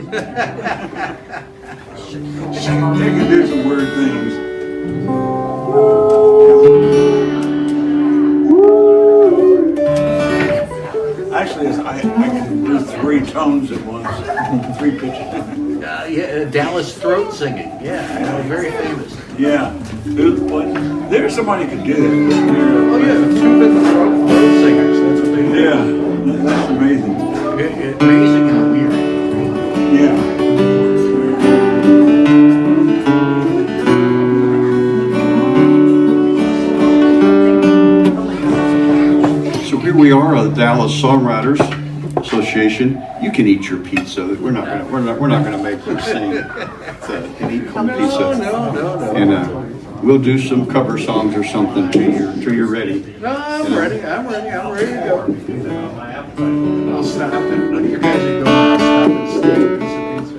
She can do some weird things. Actually, I can do 3 tones at once, 3 pitches. Yeah, Dallas throat singing. Yeah, I know, very famous. Yeah. There's somebody who can do it. Oh yeah, 2 bit throat singers. That's what they do. Yeah, that's amazing. Amazing and weird. Yeah. So here we are, the Dallas Songwriters Association. You can eat your pizza. We're not gonna make you sing. You can eat cold pizza. No. And we'll do some cover songs or something till you're ready. No, I'm ready to go. I'll stop and you guys are going. I'll stop and steal a piece of pizza.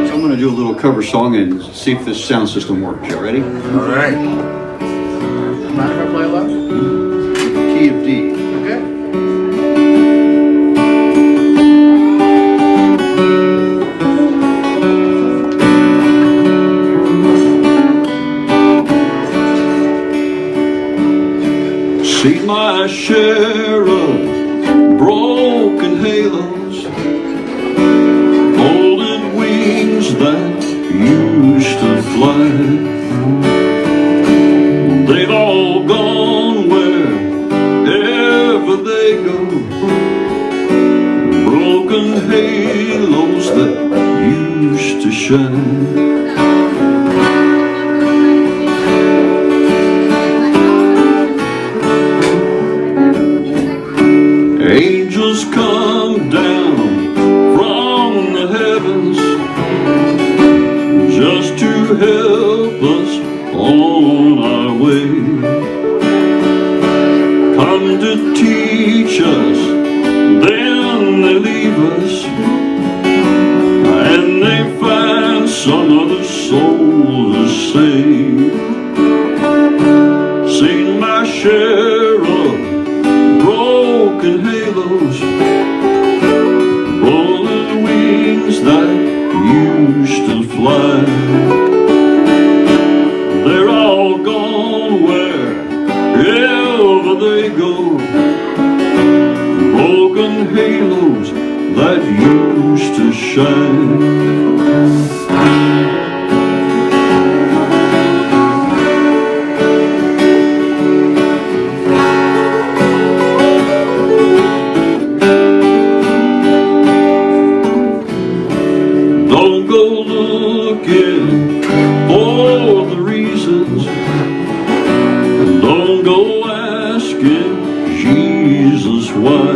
So I'm gonna do a little cover song and see if this sound system works. You ready? All right. Mind if I play loud? Key of D. Okay. Seen my share of broken halos, folded wings that used to fly. They've all gone wherever they go, broken halos that used to shine. Angels come down from the heavens just to help us on our way. Come to teach us, then they leave us, and they find some other soul to save. Seen my share of broken halos, rolling wings that used to fly. They're all gone wherever they go, broken halos that used to shine. Don't go looking for the reasons, don't go asking Jesus why.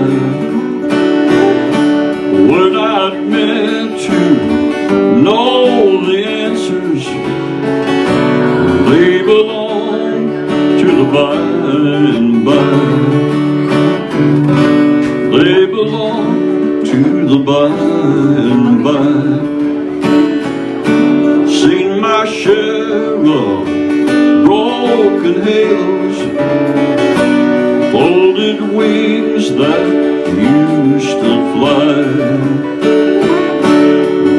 We're not meant to know the answers, they belong to the by and by. They belong to the by and by. Seen my share of broken halos, folded wings that used to fly.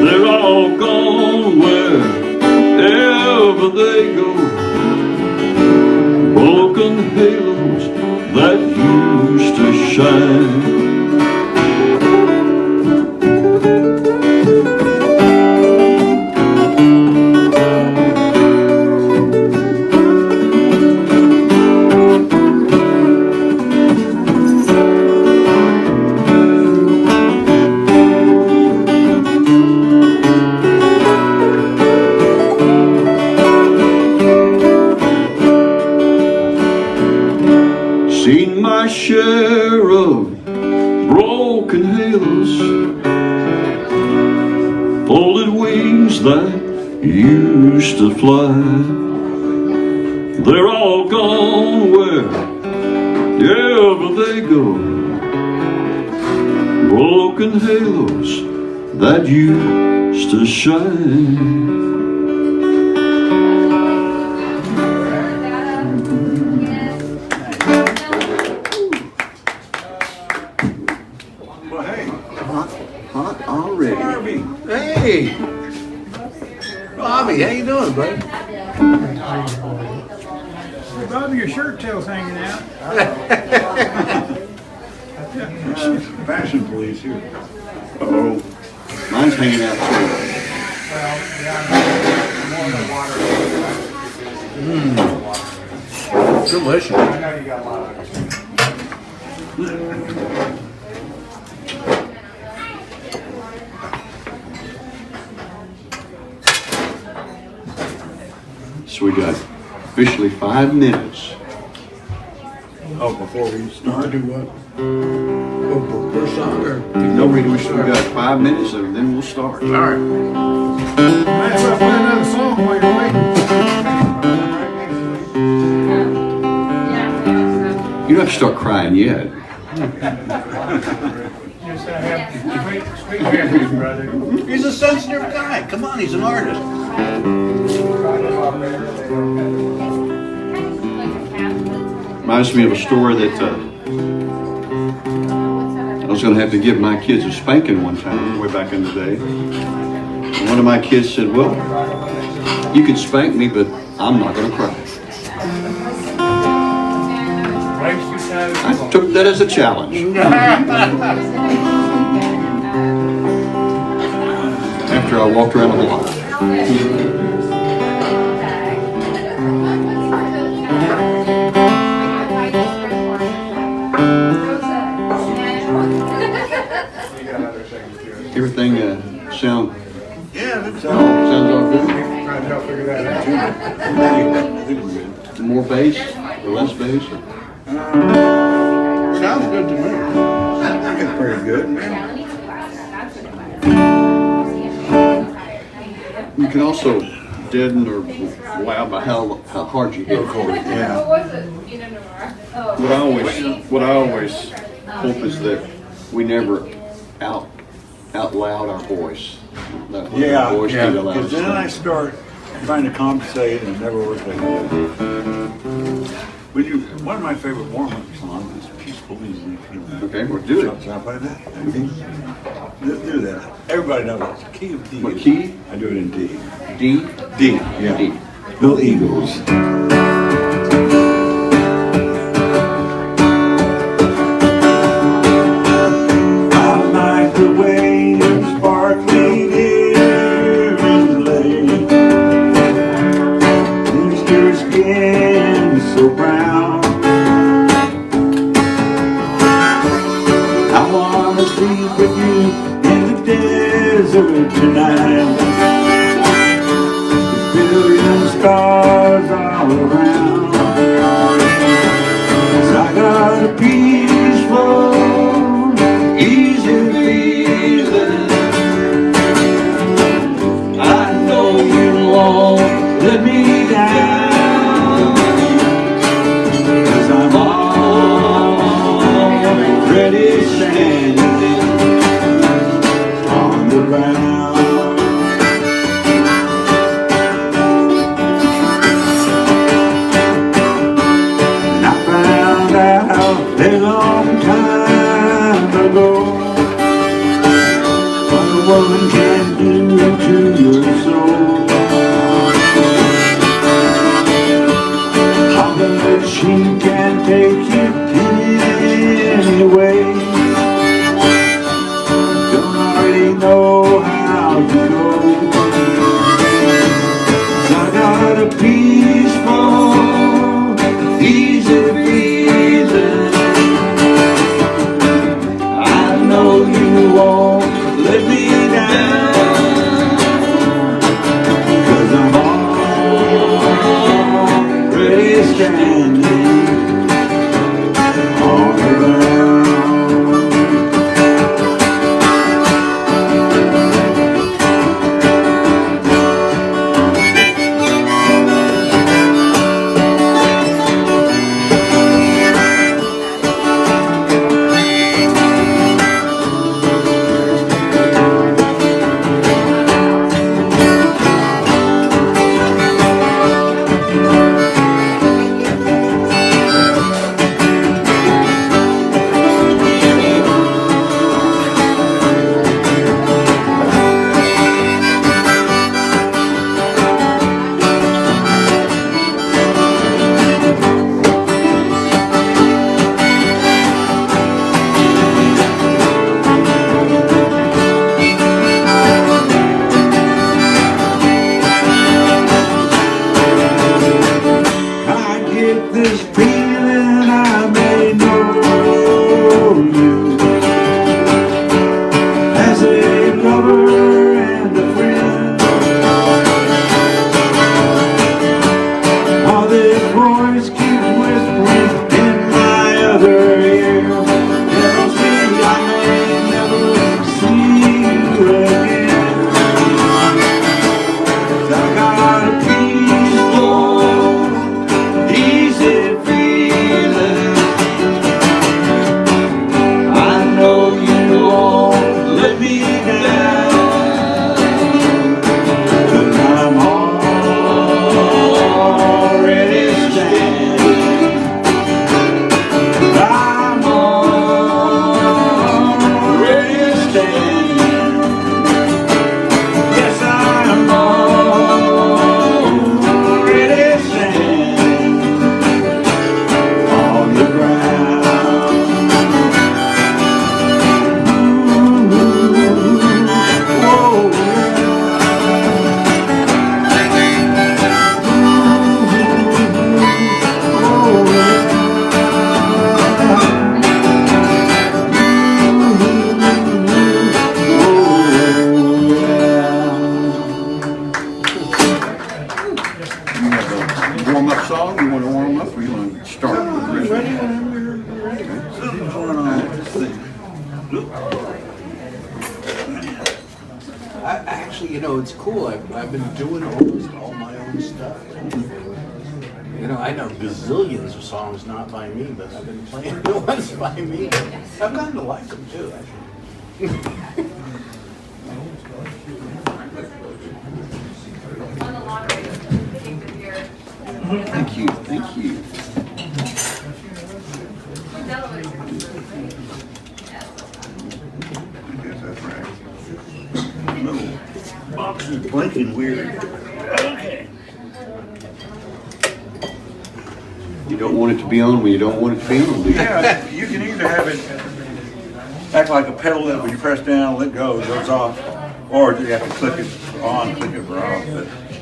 They're all gone wherever they go, broken halos that used to shine. Seen my share of broken halos, folded wings that used to fly. They're all gone wherever they go, broken halos that used to shine. Well, hey, Hot already. Harvey. Hey! Bobby, how you doing, buddy? Bobby, your shirt tail's hanging out. Fashion police here. Oh, mine's hanging out too. Delicious. So we got officially 5 minutes. Oh, before we start. Do what? Oh, first song or? No, we got 5 minutes and then we'll start. All right. Might as well play another song while you're waiting. You don't have to start crying yet. Just have sweet memories, brother. He's a sensitive guy. Come on, he's an artist. Reminds me of a story that I was going to have to give my kids a spanking one time, way back in the day. And one of my kids said, well, you can spank me, but I'm not going to cry. I took that as a challenge. After I walked around the block. Everything sound Yeah, that's sounds all good. Trying to help figure that out. I think we're good. More bass or less bass? Sounds good to me. I think it's pretty good, man. You can also deaden or wow by how hard you hit. Yeah. What I always hope is that we never out loud our voice. That Yeah, our voice can allow because us then to- I start trying to compensate and it never works like that. One of my favorite warm-up songs is Peaceful Easy. Okay, we'll do it. Shall I play that? Do that. Everybody knows it's the key of D. What key? I do it in D. D. D, yeah. D. Bill Eagles. I like the way you're sparkling here in the lake. And your skin is so brown. I wanna sleep with you in the desert tonight. A billion stars all around. 'Cause I got a peaceful, easy feeling. I know you won't let me down. 'Cause I'm already standing on the ground. Actually, you know, it's cool. I've been doing almost all my own stuff. You know, I know gazillions of songs not by me, but I've been playing the ones by me. I've gotten to like them too, actually. Thank you, thank you. I guess that's right. Little box is blinking weird. Okay. You don't want it to be on when you don't want it to be on, do you? Yeah, you can either have it act like a pedal that when you press down, let go, it goes off, or you have to click it on, click it off.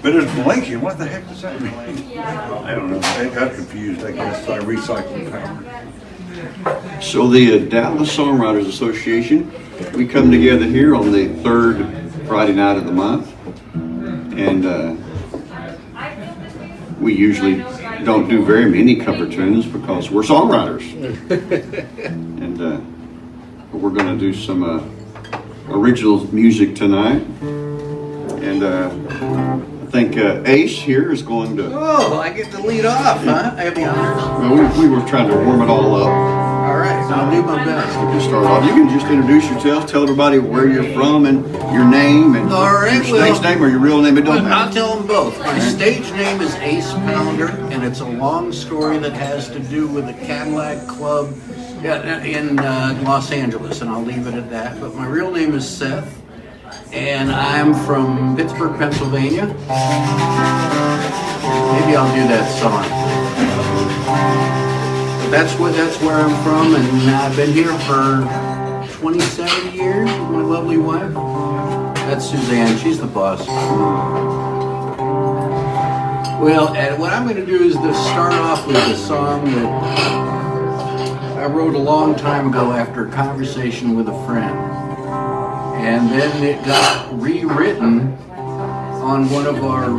But it's blinking. What the heck does that mean? I don't know. I got confused. I guess I recycled power. So the Dallas Songwriters Association, we come together here on the third Friday night of the month, and we usually don't do very many cover tunes because we're songwriters. And but we're going to do some original music tonight, and I think Ace here is going to. Oh, I get to lead off, huh? I have the honors. Well, we were trying to warm it all up. All right, I'll do my best. You can start off. You can just introduce yourself, tell everybody where you're from and your name and All right, your stage name or your real name. It don't I'll matter. tell them both. My stage name is Ace Pounder, and it's a long story that has to do with a Cadillac club in Los Angeles, and I'll leave it at that. But my real name is Seth, and I'm from Pittsburgh, Pennsylvania. Maybe I'll do that song. But that's where I'm from, and I've been here for 27 years with my lovely wife. That's Suzanne. She's the boss. Well, and what I'm going to do is to start off with a song that I wrote a long time ago after a conversation with a friend. And then it got rewritten on one of our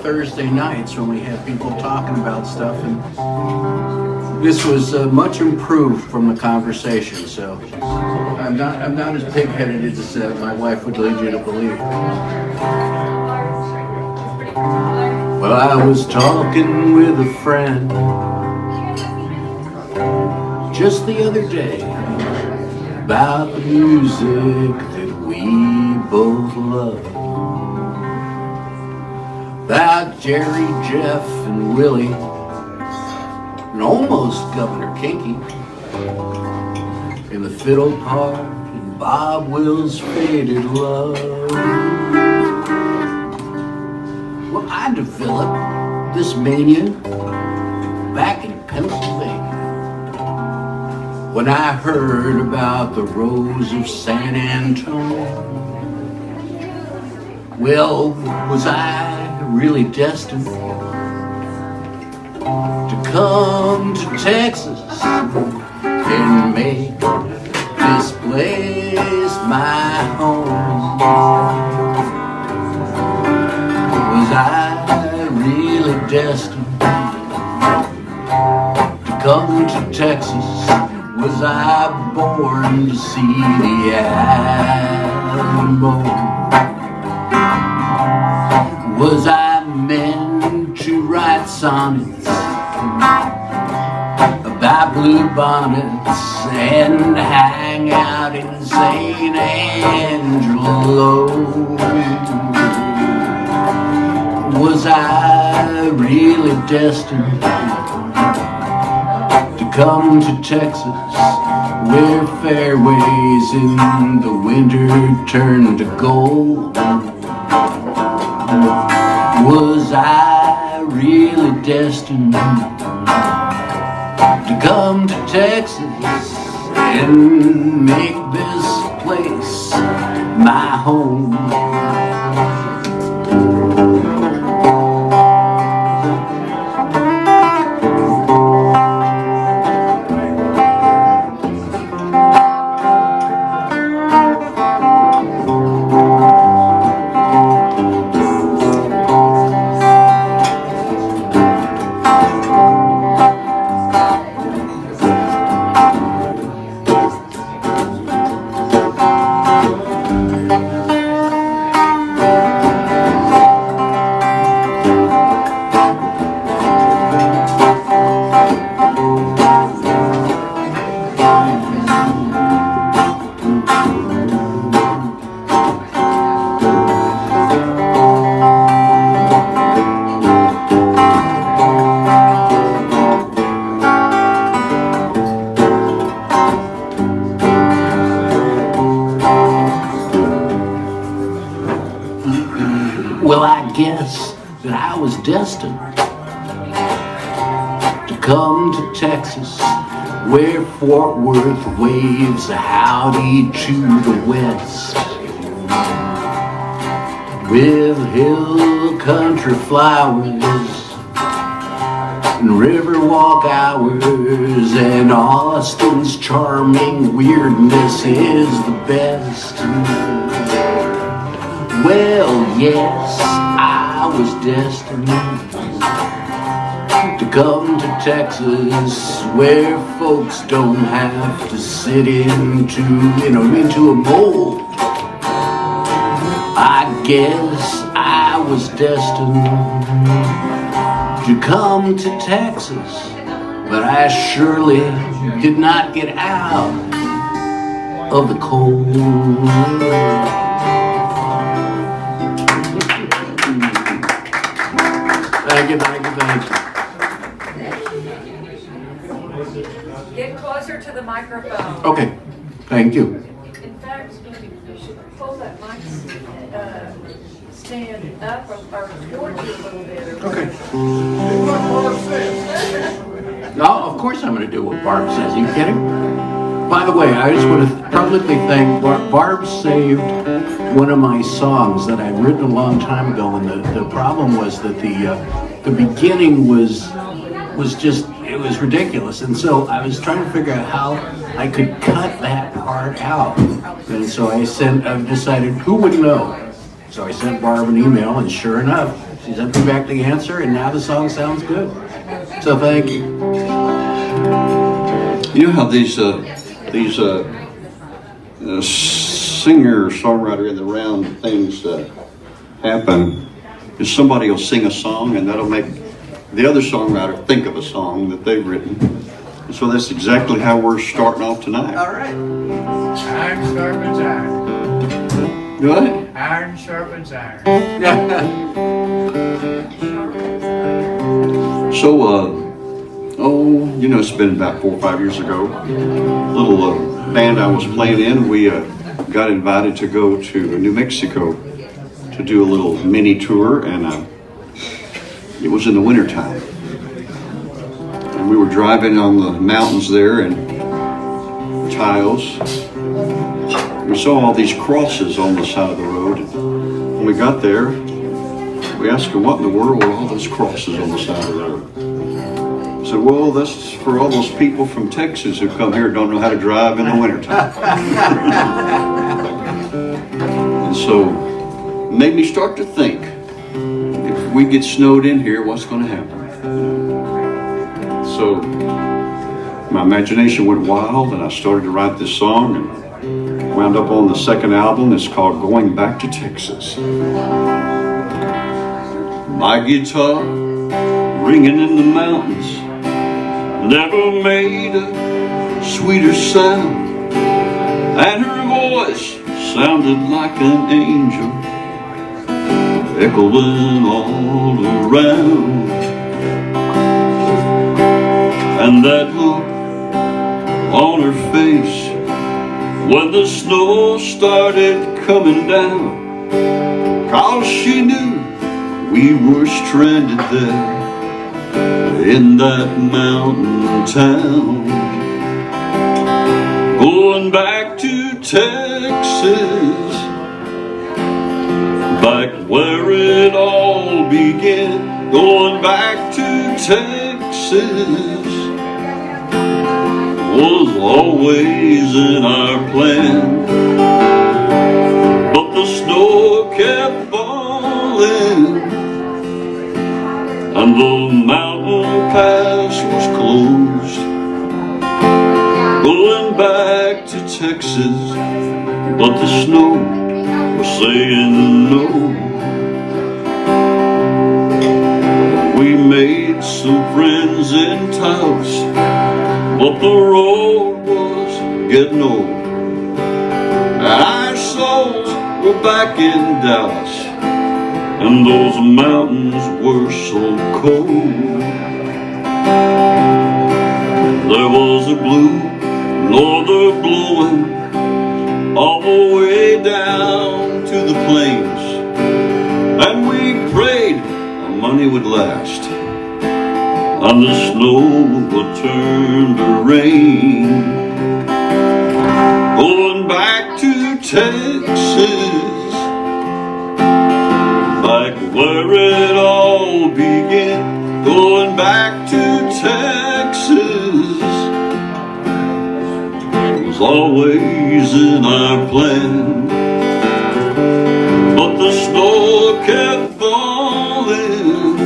Thursday nights when we had people talking about stuff. And this was much improved from the conversation. So I'm not as pig-headed as my wife would lead you to believe. Well, I was talking with a friend just the other day about the music that we both love. About Jerry, Jeff, and Willie, and almost Governor Kinky, and the fiddle part, and Bob Will's Faded Love. Well, I developed this mania back in Pennsylvania when I heard about the Rose of San Antonio. Well, was I really destined to come to Texas and make this place my home? Was I really destined to come to Texas? Was I born to see the Alamo? Was I meant to write sonnets about blue bonnets and hang out in St. Angelo? Was I really destined to come to Texas, where fairways in the winter turn to gold? Was I really destined to come to Texas and make this place my home? Well, I guess that I was destined to come to Texas, where Fort Worth waves a howdy to the west, with hill country flowers and riverwalk hours, and Austin's charming weirdness is the best. Well, yes, I was destined to come to Texas, where folks don't have to sit into a mold. I guess I was destined to come to Texas, but I surely did not get out of the cold. Thank you. Get closer to the microphone. Okay, thank you. In fact, you should pull that mic stand up or towards you a little bit. Okay. Do what Barb says. No, of course I'm going to do what Barb says. Are you kidding? By the way, I just want to publicly thank Barb. Barb saved one of my songs that I'd written a long time ago, and the problem was that the beginning was just, it was ridiculous, and so I was trying to figure out how I could cut that part out, and so I decided who would know. So I sent Barb an email, and sure enough, she sent me back the answer, and now the song sounds good. So thank you. You know how these singer-songwriter-in-the-round things happen is somebody will sing a song and that'll make the other songwriter think of a song that they've written. And so that's exactly how we're starting off tonight. All right. Iron sharpens iron. What? Iron sharpens iron. So, it's been about 4 or 5 years ago. Little band I was playing in, we got invited to go to New Mexico to do a little mini tour, and it was in the wintertime. And we were driving on the mountains there in Tiles. We saw all these crosses on the side of the road. When we got there, we asked them, what in the world were all those crosses on the side of the road? I said, well, that's for all those people from Texas who come here and don't know how to drive in the wintertime. And so it made me start to think, if we get snowed in here, what's going to happen? So my imagination went wild, and I started to write this song, and wound up on the second album. It's called Going Back to Texas. My guitar ringing in the mountains never made a sweeter sound, and her voice sounded like an angel echoing all around. And that look on her face when the snow started coming down, 'cause she knew we were stranded there in that mountain town. Going back to Texas, back where it all began. Going back to Texas was always in our plan, but the snow kept falling and the mountain pass was closed. Going back to Texas, but the snow was saying no. We made some friends in Taos, but the road was getting old. Our souls were back in Dallas, and those mountains were so cold. There was a blue norther blowing all the way down to the plains, and we it would last, and the snow would turn to rain. Going back to Texas, back where it all began. Going back to Texas was always in our plan. But the snow kept falling,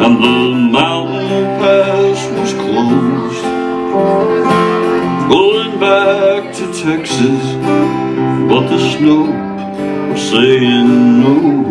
and the mountain pass was closed. Going back to Texas, but the snow was saying no.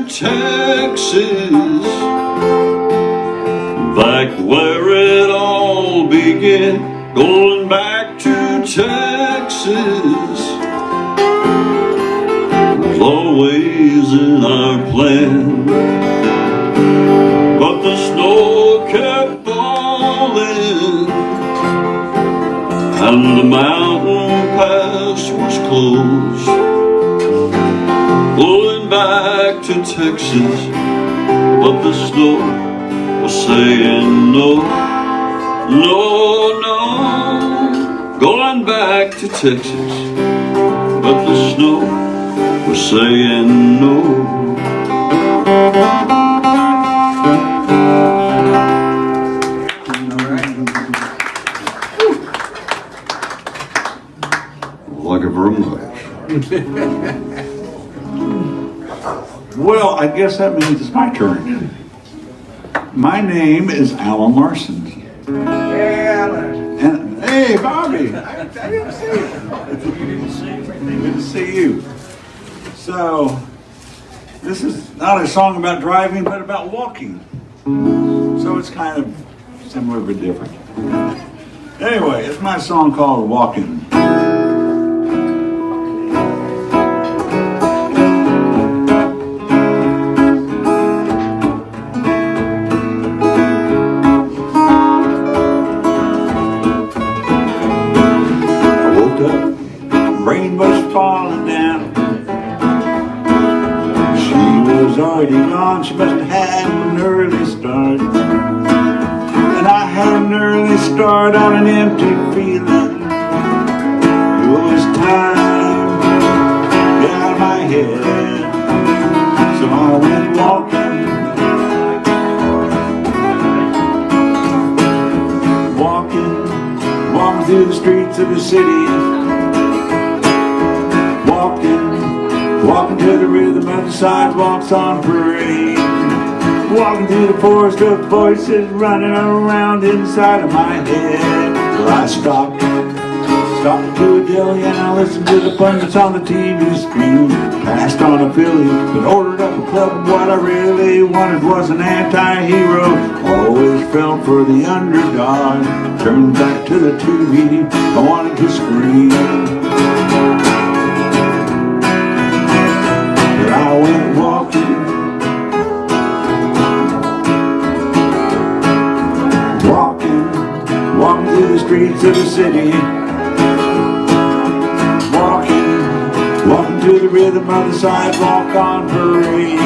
Texas, back where it all began. Going back to Texas was always in our plan. But the snow kept falling, and the mountain pass was closed. Going back to Texas, but the snow was saying no, no, no. Going back to Texas, but the snow was saying no. Like a vermouth. Well, I guess that means it's my turn. My name is Alan Larson. Hey, Alan. And hey, Bobby. I didn't see you. Good to see you. So, this is not a song about driving, but about walking. So it's kind of similar but different. Anyway, it's my song called Walking. Already gone, she must have had an early start. And I had an early start on an empty feeling. It was time to get out of my head. So I went walking, walking through the streets of the city. Walking to the rhythm of the sidewalks on parade. Walking through the forest of voices running around inside of my head. Well, I stopped to a deli and I listened to the pundits on the TV screen. Passed on a Philly, but ordered up a club, and what I really wanted was an anti-hero. Always fell for the underdog. Turned back to the TV, I wanted to scream. I went walking, walking through the streets of the city. Walking to the rhythm of the sidewalk on parade.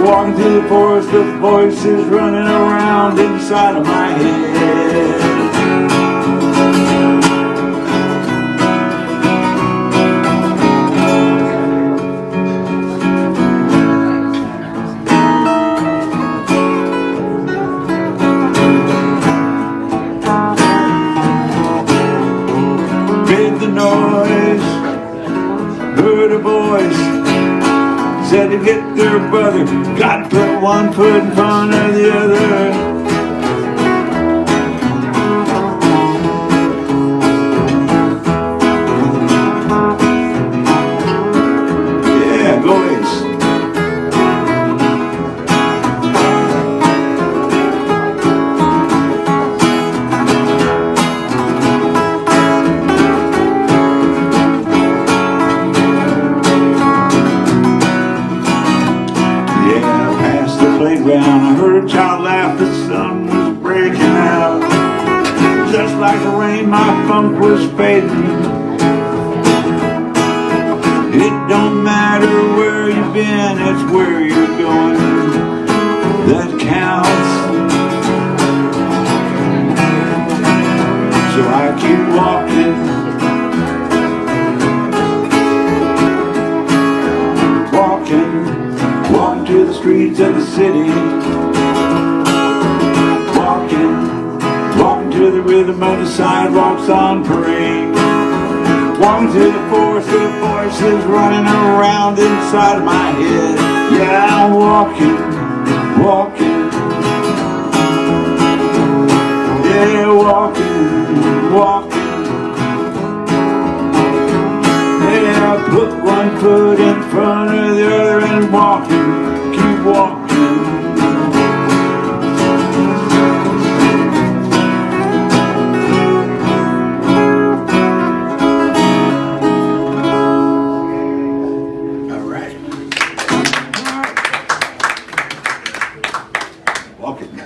Walking through the forest of voices running around inside of my head. Heard a voice said to get their brother, gotta put one foot in front of the other. Yeah, go Ace. like the rain, my funk was fading. It don't matter where you've been, it's where you're going that counts. So I keep walking, walking to the streets of the city, walking to the rhythm of the sidewalks on parade, walking to the force of voices running around inside of my head. Yeah, I'm walking, yeah, walking. Yeah, put one foot in front of the other and walking, keep walking. All right. Walking.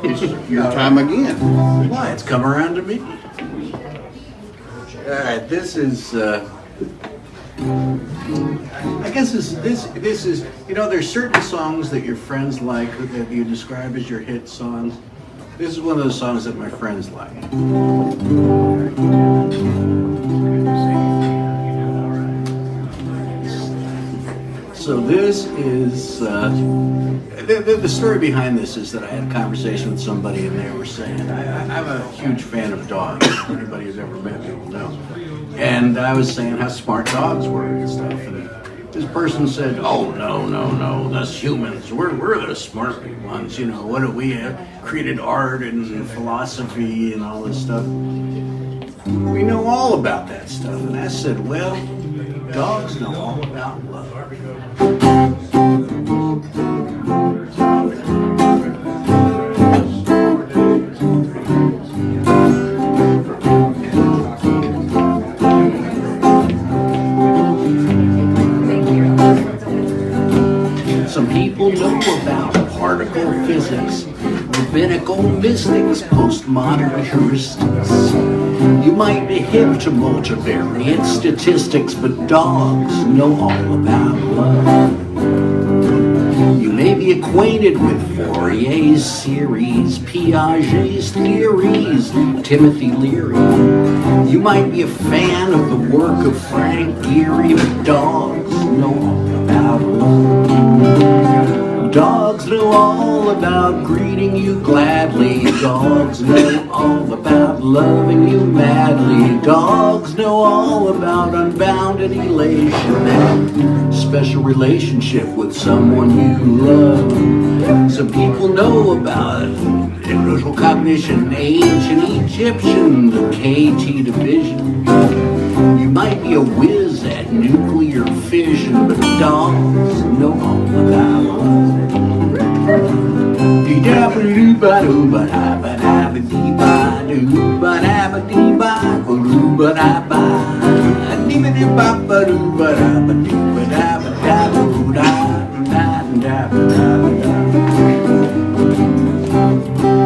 It's your time again. Why, it's come around to me. All right, this is, I guess this is, you know, there's certain songs that your friends like that you describe as your hit songs. This is one of those songs that my friends like. So this is, the story behind this is that I had a conversation with somebody and they were saying, I'm a huge fan of dogs. Anybody who's ever met me will know. And I was saying how smart dogs were and stuff. And this person said, oh, no, us humans, we're the smart ones. You know, what do we have? Created art and philosophy and all this stuff. We know all about that stuff. And I said, well, dogs know all about love. Some people know about particle physics, rabbinical mystics, postmodern heuristics. You might be hip to multivariate statistics, but dogs know all about love. You may be acquainted with Fourier's series, Piaget's theories, Timothy Leary. You might be a fan of the work of Frank Gehry, but dogs know all about love. Dogs know all about greeting you gladly. Dogs know all about loving you madly. Dogs know all about unbounded elation and special relationship with someone you love. Some people know about individual cognition, ancient Egyptian, the KT division. You might be a whiz at nuclear fission, but dogs know all about love.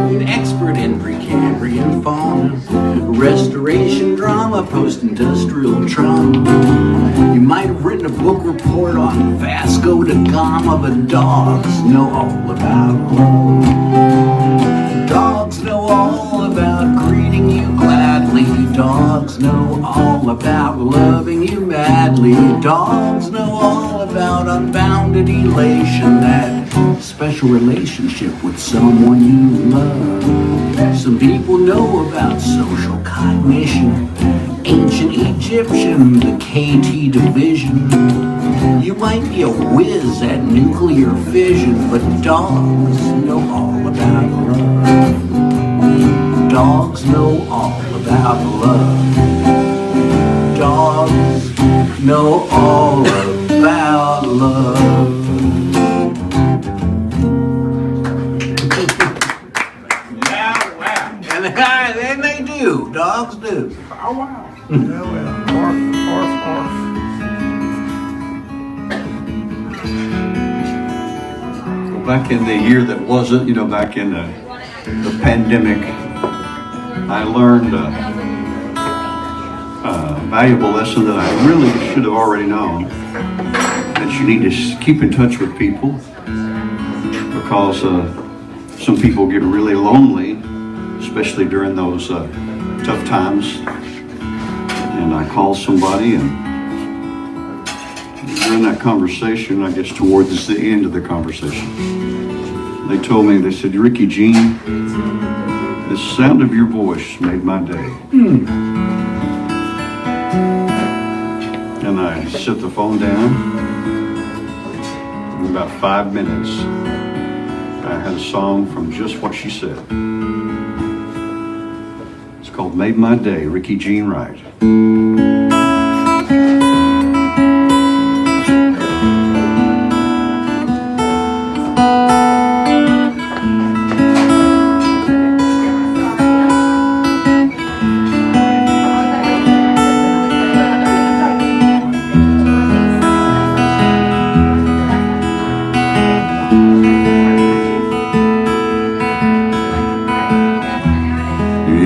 An expert in Precambrian fauna, restoration drama, post-industrial trauma. You might have written a book report on Vasco da Gama, but dogs know all about love. Dogs know all about greeting you gladly. Dogs know all about loving you madly. Dogs know all about unbounded elation, that special relationship with someone you love. Some people know about social cognition, ancient Egyptian, the KT division. You might be a whiz at nuclear fission, but dogs know all about love. Dogs know all about love. Dogs know all about love. And they do. Dogs do. Oh, wow. Yeah, well, arf. Back in the year that wasn't, back in the pandemic, I learned a valuable lesson that I really should have already known, that you need to keep in touch with people, because some people get really lonely, especially during those tough times. And I called somebody, and during that conversation, I guess towards the end of the conversation, they told me, they said, "Rickey Gene, the sound of your voice made my day." And I set the phone down. In about 5 minutes, I had a song from just what she said. It's called "Made My Day," Rickey Gene Wright.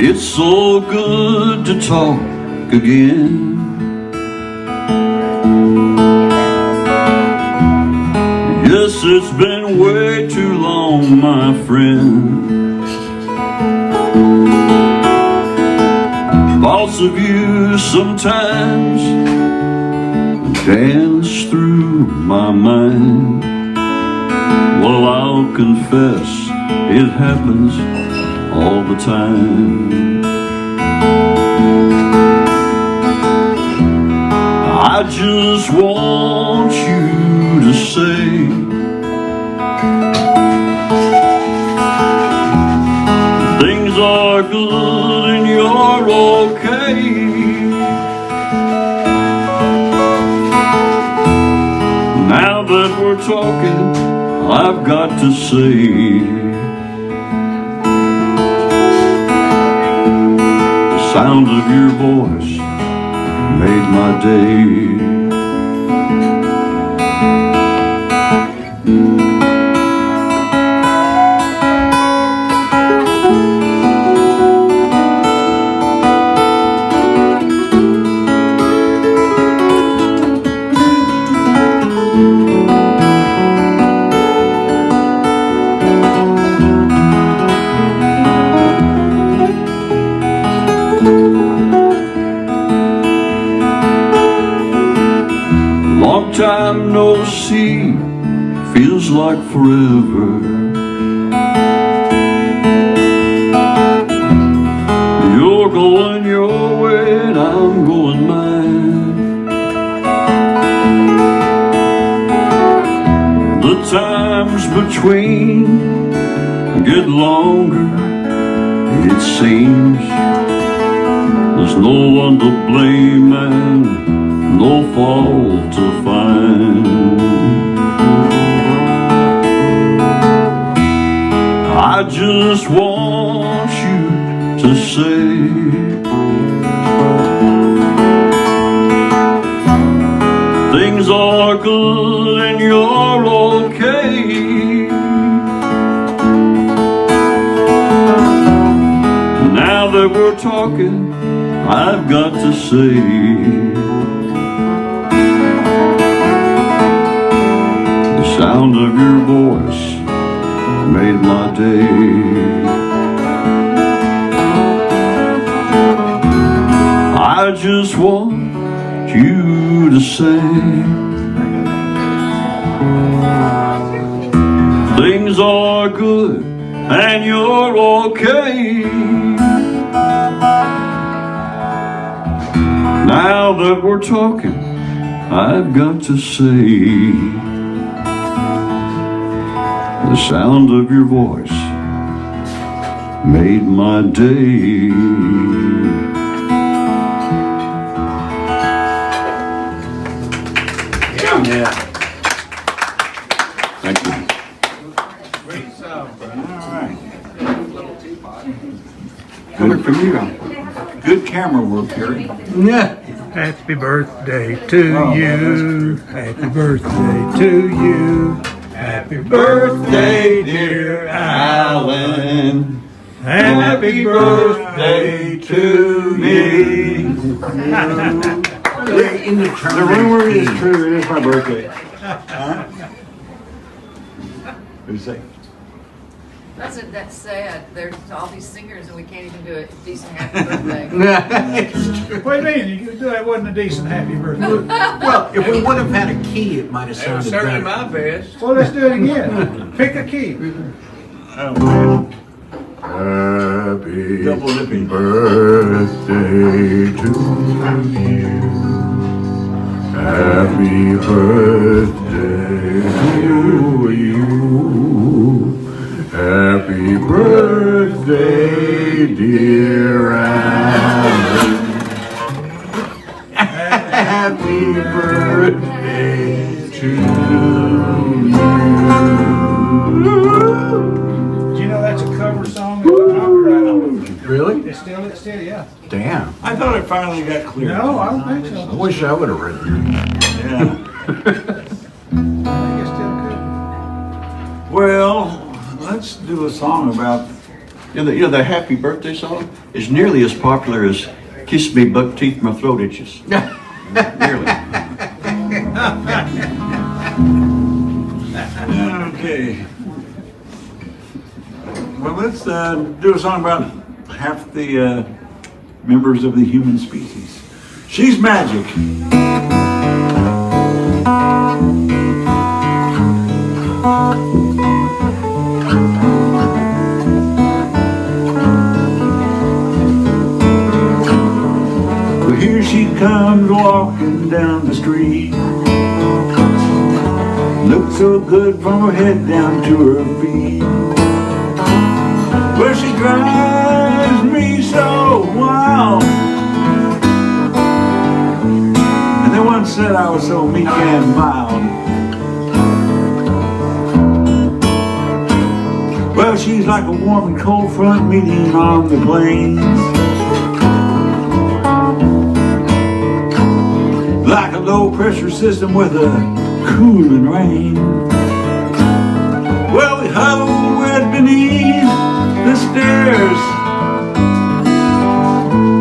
It's so good to talk again. Yes, it's been way too long, my friend. Thoughts of you sometimes dance through my mind. Well, I'll confess, it happens all the time. I just want you to say things are good and you're okay. Now that we're talking, I've got to say, sound of your voice made my day. Time no see feels like forever. You're going your way and I'm going mine. The times between get longer, it seems. There's no one to blame and no fault to find. I just want you to say things are good and you're okay. Now that we're talking, I've got to say, sound of your voice made my day. I just want you to say things are good and you're okay. Now that we're talking, I've got to say, the sound of your voice made my day. Yeah. Thank you. Great stuff, Brad. All right. Coming from you. Good camera work, Gary. Yeah. Happy birthday to you. Happy birthday to you. Happy birthday, dear Alan. Happy birthday to me. The rumor is true, it is my birthday. What'd you say? That's sad. There's all these singers and we can't even do a decent happy birthday. What do you mean? You could do that wasn't a decent happy birthday. Well, if we would have had a key, it might have That was sounded certainly better. my best. Well, let's do it again. Pick a key. Oh, man. Happy Double dipping. birthday to you. Happy birthday to you. Happy birthday, dear Alan. Happy birthday to you. Do you know that's a cover song? Copyright on it. Really? It's still, yeah. Damn. I thought it finally got clear. No, I don't think I so. wish I would have written it. Yeah. I think it's still good. Well, let's do a song about. The happy birthday song is nearly as popular as Kiss Me Buck Teeth My Throat Itches. Nearly. Okay. Well, let's do a song about half the members of the human species. She's magic. Well, here she comes walking down the street. Looks so good from her head down to her feet. Well, she drives me so wild. And they once said I was so meek and mild. Well, she's like a warm and cold front meeting on the plains. Like a low pressure system with a cooling rain. Well, we huddle right beneath the stairs.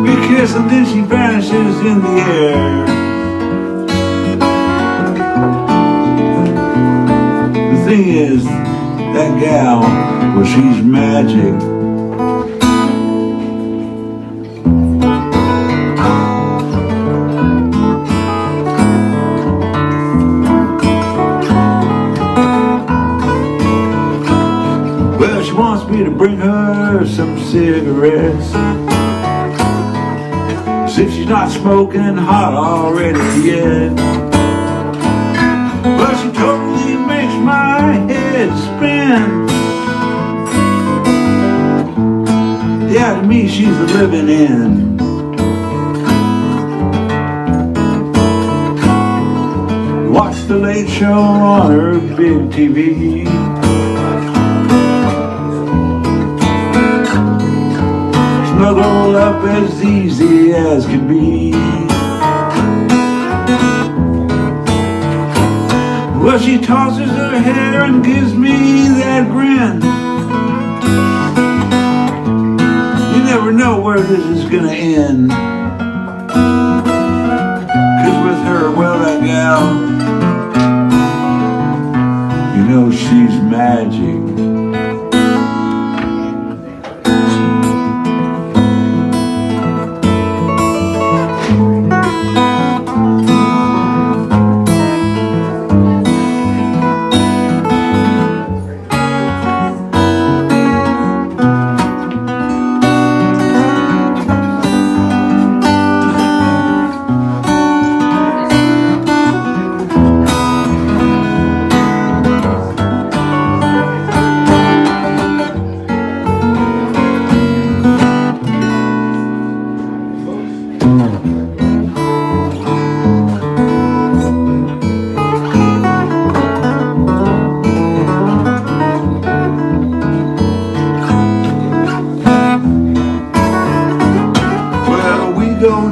We kiss and then she vanishes in the air. The thing is, that gal, well, she's magic. Well, she wants me to bring her some cigarettes. As if she's not smoking hot already yet. Well, she totally makes my head spin. Yeah, to me she's a living in. Watch the Late Show on her big TV. Snuggle up as easy as can be. Well, she tosses her hair and gives me that grin. You never know where this is gonna end. 'Cause with her, well, that gal, you know she's magic.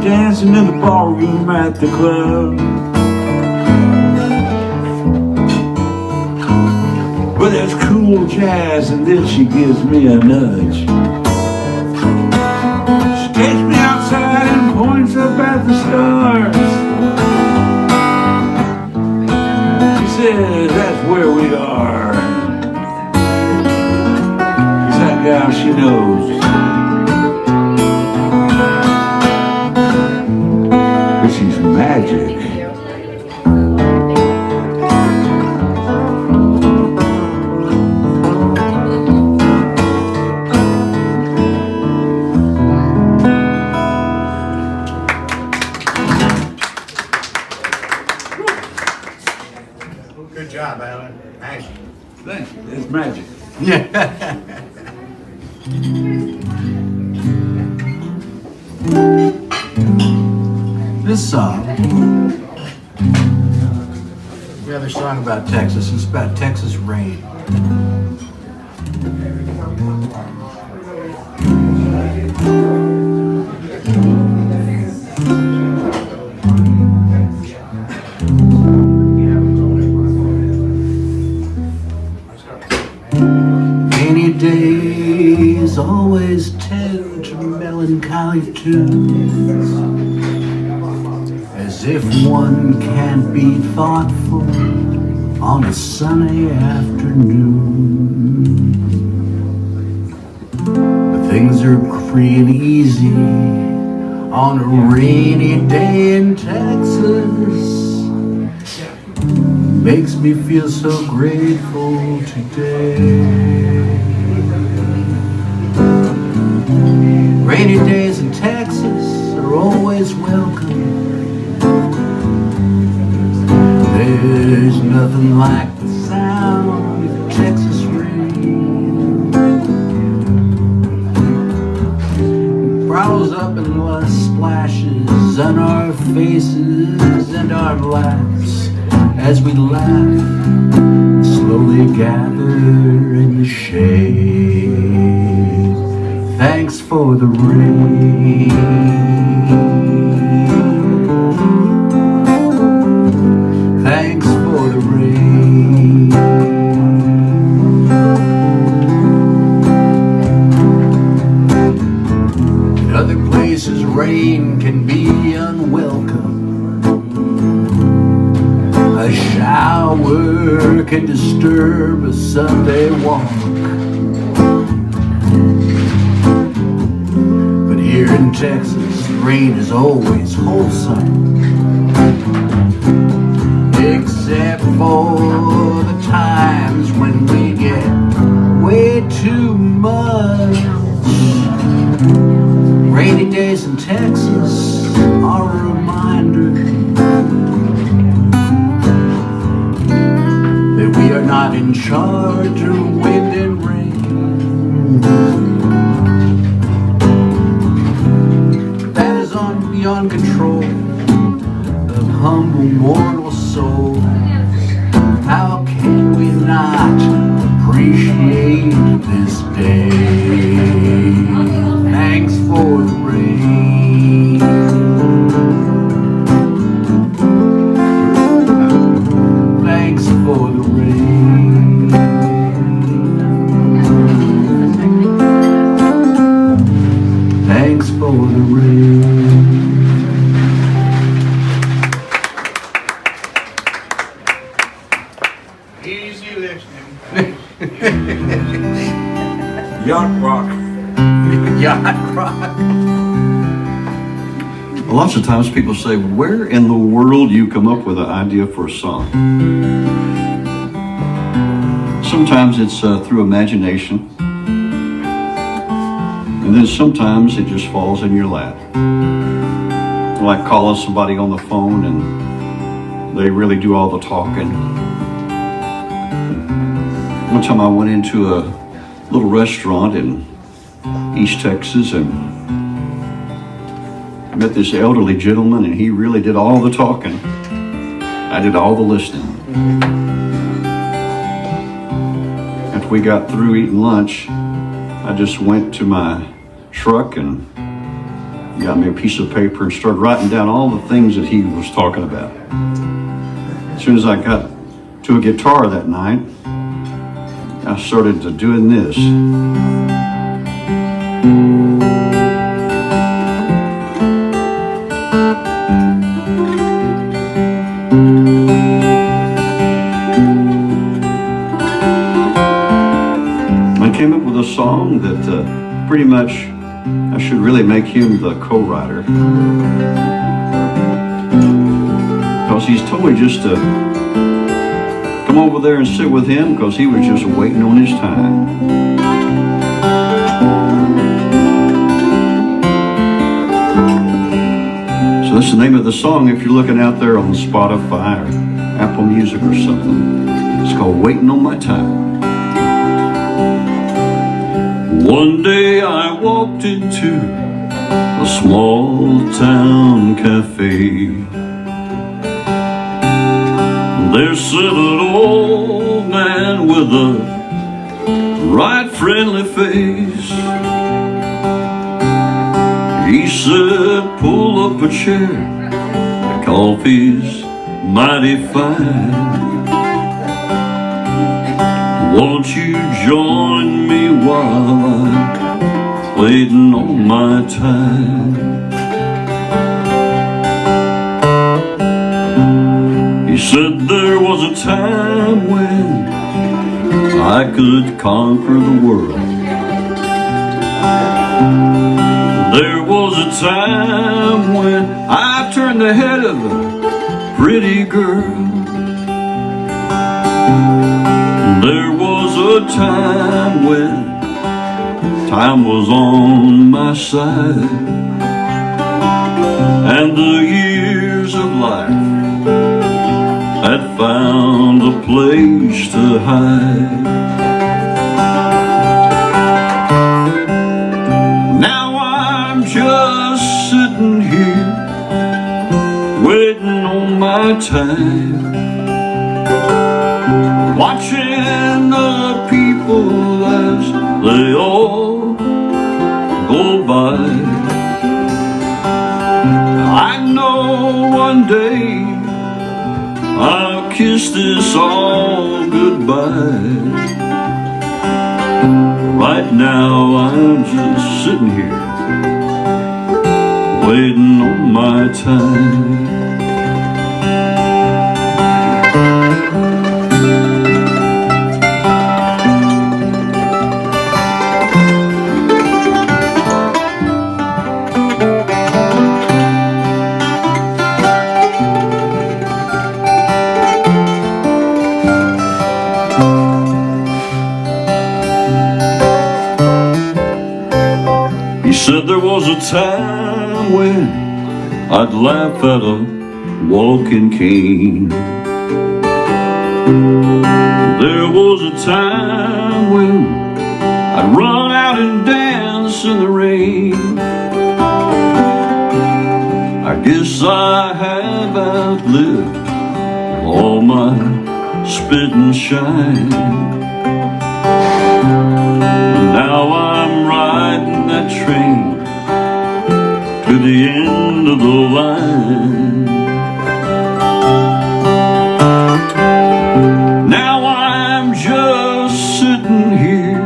Dancing in the ballroom at the club. Well, there's cool jazz and then she gives me a nudge. This is magic. Good job, Alan. Magic. Thank you. It's magic. This song, the other song about Texas, it's about Texas rain. Rainy days always tend to melancholy tunes, as if one can't be thoughtful on a sunny afternoon. But things are free and easy on a rainy day in Texas. Makes me feel so grateful today. Rainy days in Texas are always welcome. There's nothing like the sound of Texas rain. It throws up in less splashes on our faces and our laps as we laugh, slowly gather in the shade. Thanks for the rain. Thanks for the rain. In other places, rain can be unwelcome. A shower can disturb a Sunday walk. But here in Texas, rain is always wholesome. Except for the times when we get way too much. Rainy days in Texas are a reminder that we are not in charge of wind and rain. That is beyond control of humble mortal souls. How can we not appreciate this day? Thanks for the rain. Thanks for the rain. Thanks for the rain. Easy listening. Yacht rock. Yacht rock. Lots of times people say, where in the world do you come up with an idea for a song? Sometimes it's through imagination. And then sometimes it just falls in your lap. Like calling somebody on the phone and they really do all the talking. One time I went into a little restaurant in East Texas and met this elderly gentleman, and he really did all the talking. I did all the listening. After we got through eating lunch, I just went to my truck and got me a piece of paper and started writing down all the things that he was talking about. As soon as I got to a guitar that night, I started to doing this. I came up with a song that pretty much, I should really make him the co-writer. Because he's told me just to come over there and sit with him because he was just waiting on his time. So that's the name of the song if you're looking out there on Spotify or Apple Music or something. It's called Waiting on My Time. One day I walked into a small town cafe. There sat an old man with a right friendly face. He said, pull up a chair, the coffee's mighty fine. Won't you join me while I'm waiting on my time? He said there was a time when I could conquer the world. There was a time when I turned the head of a pretty girl. There was a time when time was on my side, and the years of life had found a place to hide. Now I'm just sitting here waiting on my time, watching other people as they all go by. I know one day I'll kiss this all goodbye. Right now I'm just sitting here waiting on my time. He said there was a time when I'd laugh at a walking cane. There was a time when I'd run out and dance in the rain. I guess I have outlived all my spit and shine. Now I'm riding that train to the end of the line. Now I'm just sitting here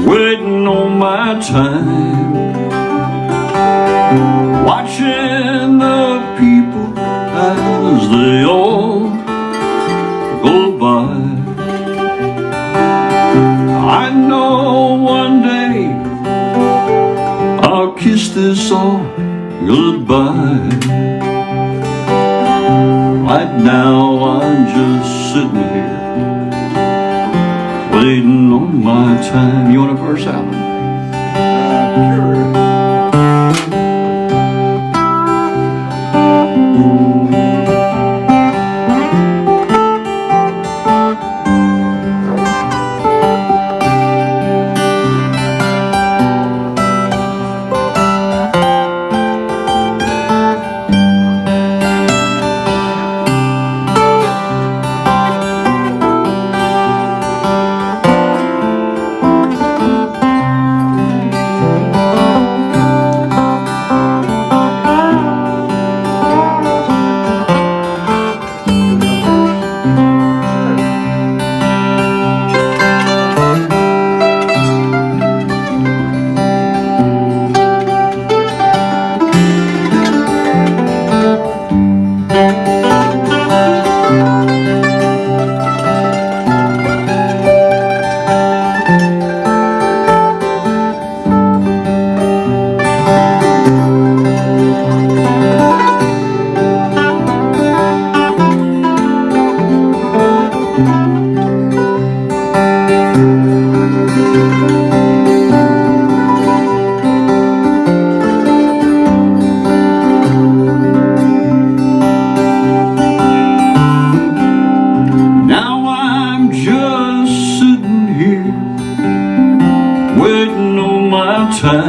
waiting on my time, watching the people as they all go by. I know one day I'll kiss this all goodbye. Right now I'm just sitting here waiting on my time. You want a verse, Alan? Sure.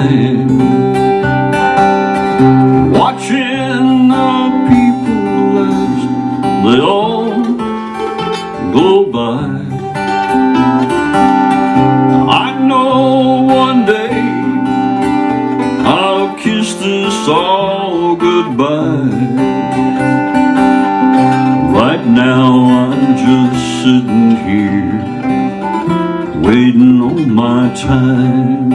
time, watching the people as they all go by. I know one day I'll kiss this all goodbye. Right now I'm just sitting here, waiting on my time.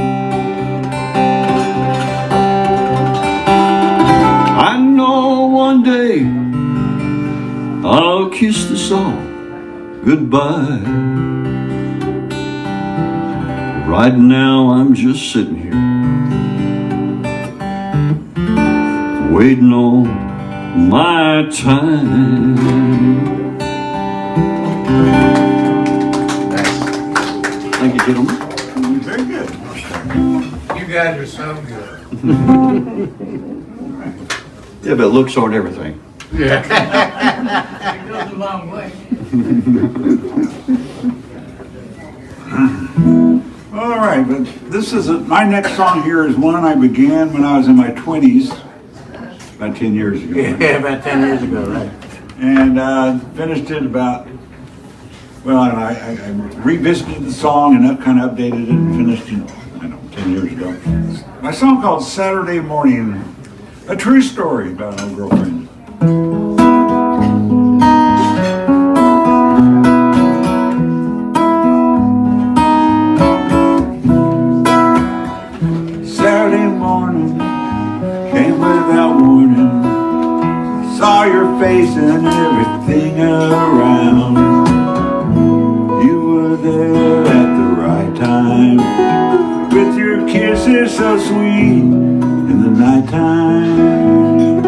I know one day I'll kiss this all goodbye. Right now I'm just sitting here, waiting on my time. Thank you, gentlemen. Very good. You guys are so good. Yeah, but looks aren't everything. It goes a long way. All right, but this is my next song here is one I began when I was in my 20s, about 10 years ago. Yeah, about 10 years ago, right. And finished it about, well, I revisited the song and kind of updated it and finished it, 10 years ago. My song called Saturday Morning, a true story about an old girlfriend. Saturday morning came without warning. Saw your face and everything around. You were there at the right time, with your kisses so sweet in the nighttime.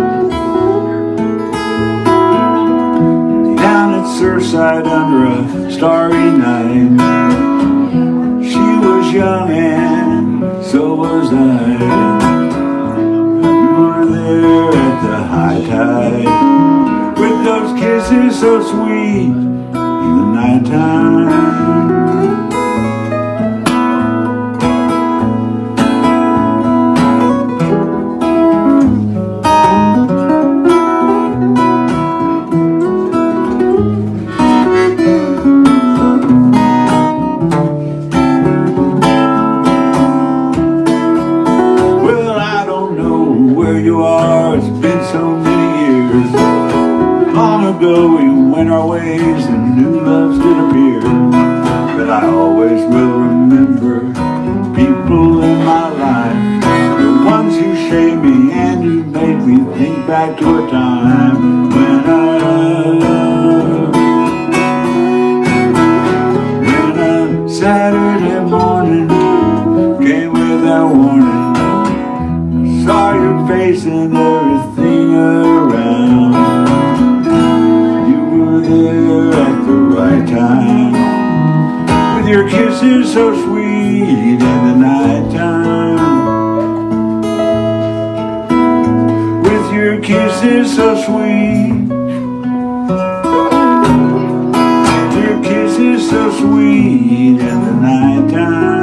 Down at Surfside under a starry night, she was young and so was I. We were there at the high tide, with those kisses so sweet in the nighttime. Ago we went our ways and new loves did appear, but I always will remember people in my life, the ones who shaped me and who made me think back to a time when a Saturday morning came without warning. Saw your face and everything around. There at the right time, with your kisses so sweet in the nighttime. With your kisses so sweet, your kisses so sweet in the nighttime.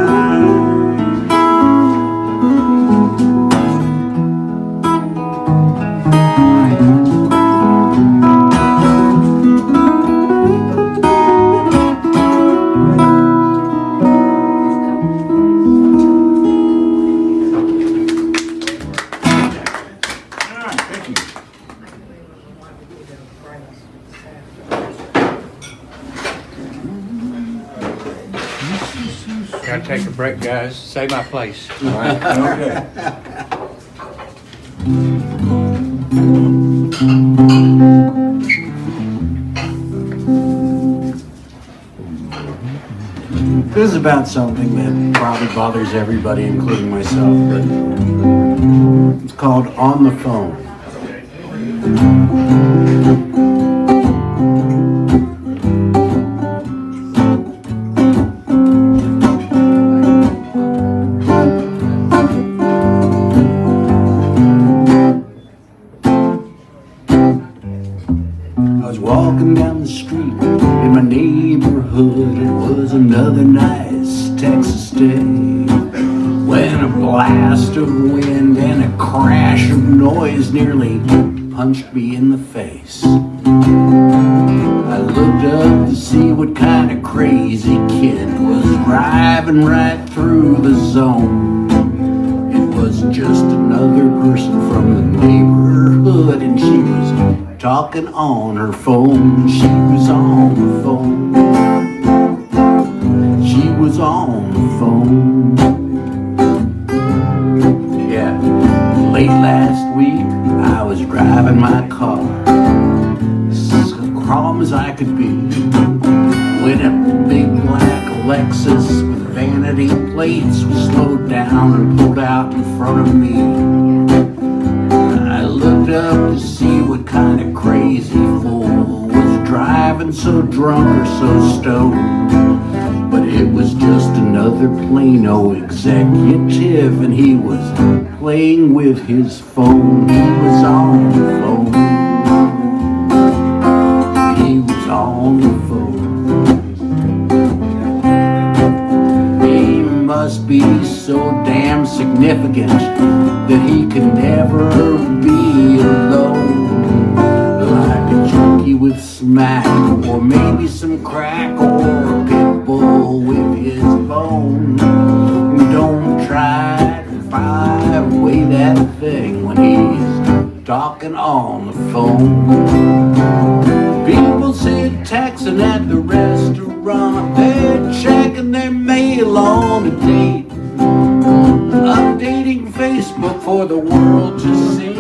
Gotta take a break, guys. Save my place. Okay. This is about something that probably bothers everybody, including myself, but it's called On the Phone. Walking down the street in my neighborhood, it was another nice Texas day when a boy blast of wind and a crash of noise nearly punched me in the face. I looked up to see what kind of crazy kid was driving right through the zone. It was just another person from the neighborhood, and she was talking on her phone. She was on the phone. She was on the phone. Yeah, late last week I was driving my car, as calm as I could be, when a big black Lexus with vanity plates was slowed down and pulled out in front of me. I looked up to see what kind of crazy fool was driving so drunk or so stoned. But it was just another Plano executive, and he was playing with his phone. He was on the phone. He was on the phone. He must be so damn significant that he can never be alone. Like a junkie with smack, or maybe some crack, or a pit bull with his bone. Don't try to fire away that thing when he's talking on the phone. People sit texting at the restaurant, they're checking their mail on a date, updating Facebook for the world to see,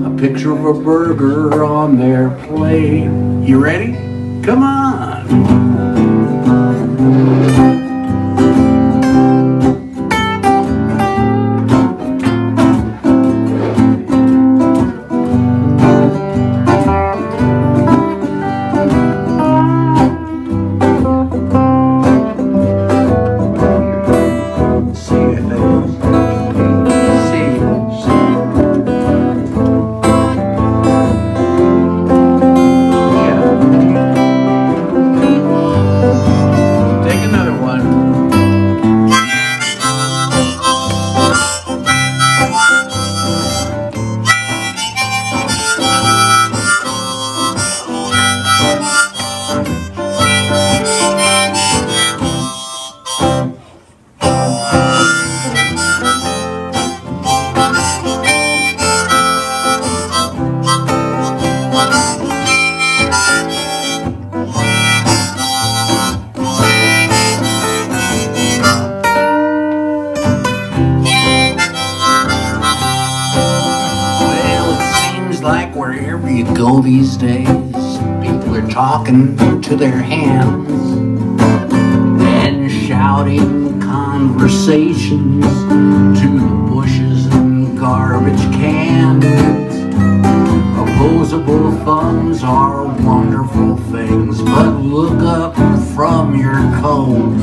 a picture of a burger on their plate. You ready? Come on! These days, people are talking to their hands and shouting conversations to the bushes and garbage cans. Opposable thumbs are wonderful things, but look up from your coat.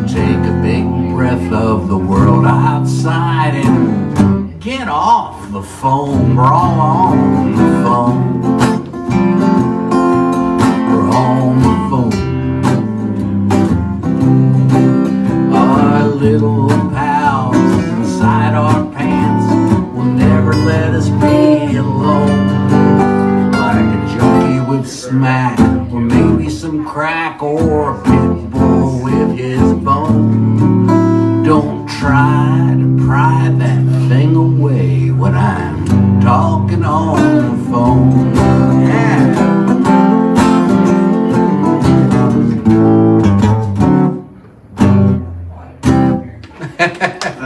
Take a big breath of the world outside and get off the phone. We're all on the phone. We're on the phone. Our little pals inside our pants will never let us be alone. Like a junkie with smack, or maybe some crack, or a pit bull with his bone. Don't try to pry that thing away when I'm talking on the phone. Yeah.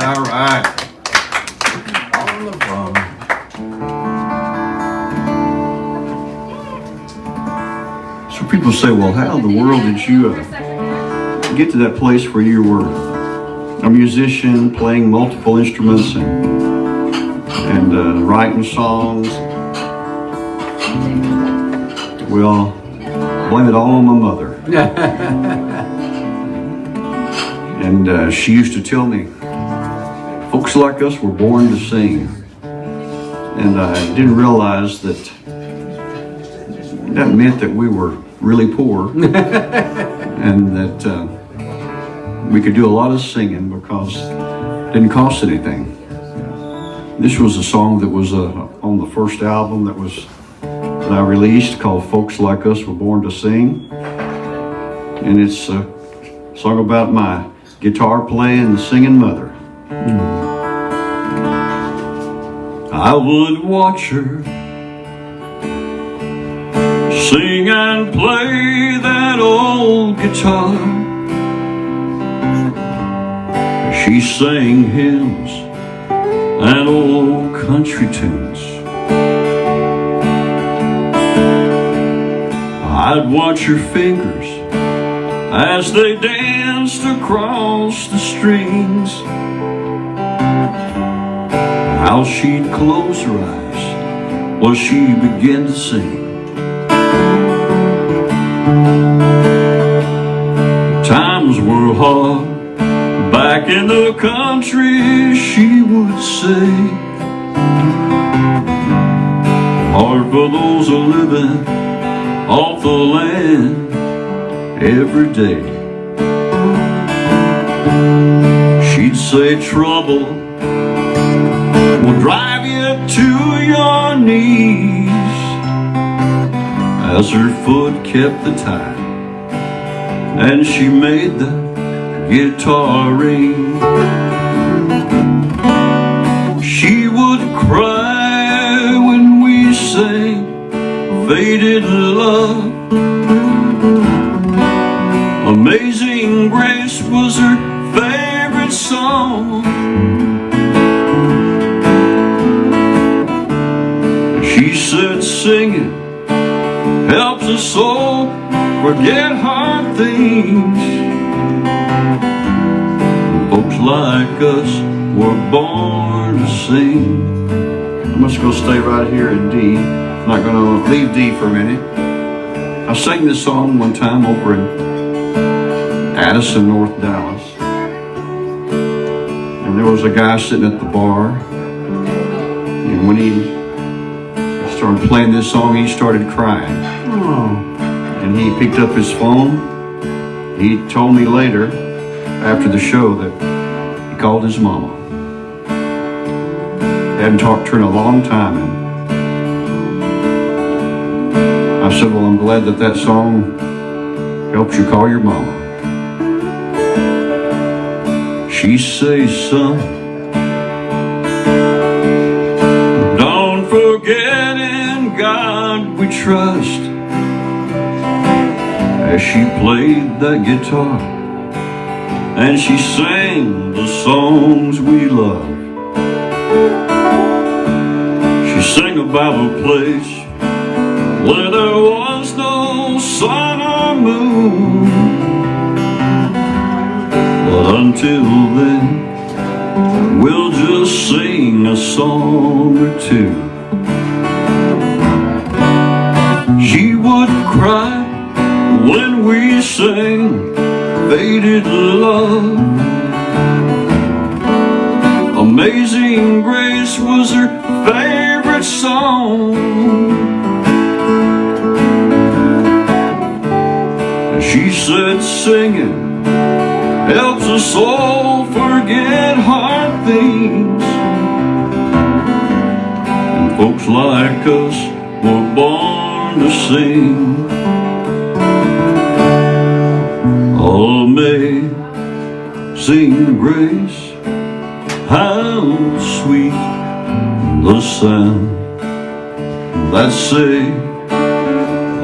All right. On the phone. So people say, well, how in the world did you get to that place where you were a musician playing multiple instruments and writing songs? Well, blame it all on my mother. And she used to tell me, folks like us were born to sing. And I didn't realize that that meant that we were really poor and that we could do a lot of singing, because Didn't cost anything. This was a song that was on the first album that I released called Folks Like Us Were Born to Sing. And it's a song about my guitar playing and singing mother. I would watch her sing and play that old guitar. She sang hymns and old country tunes. I'd watch her fingers as they danced across the strings, how she'd close her eyes while she began to sing. Times were hard back in the country, she would say. Hard for those who living off the land every day. She'd say trouble will drive you to your knees, as her foot kept the time and she made the guitar ring. She would cry when we sang Faded Love. Amazing Grace was her favorite song. She said singing helps us soul forget hard things. Folks like us were born to sing. I'm just going to stay right here in D. I'm not going to leave D for a minute. I sang this song one time over in Addison, North Dallas. And there was a guy sitting at the bar. And when he started playing this song, he started crying. And he picked up his phone. He told me later, after the show, that he called his mama. Hadn't talked to her in a long time. And I said, well, I'm glad that that song helps you call your mama. She says, son, don't forget in God we trust. As she played that guitar and she sang the songs we love. She sang about a place where there was no sun or moon. But until then, we'll just sing a song or two. She would cry when we sang Faded Love. Amazing Grace was her favorite song. She said singing helps us all forget hard things. And folks like us were born to sing. Amazing Grace, how sweet the sound that saved a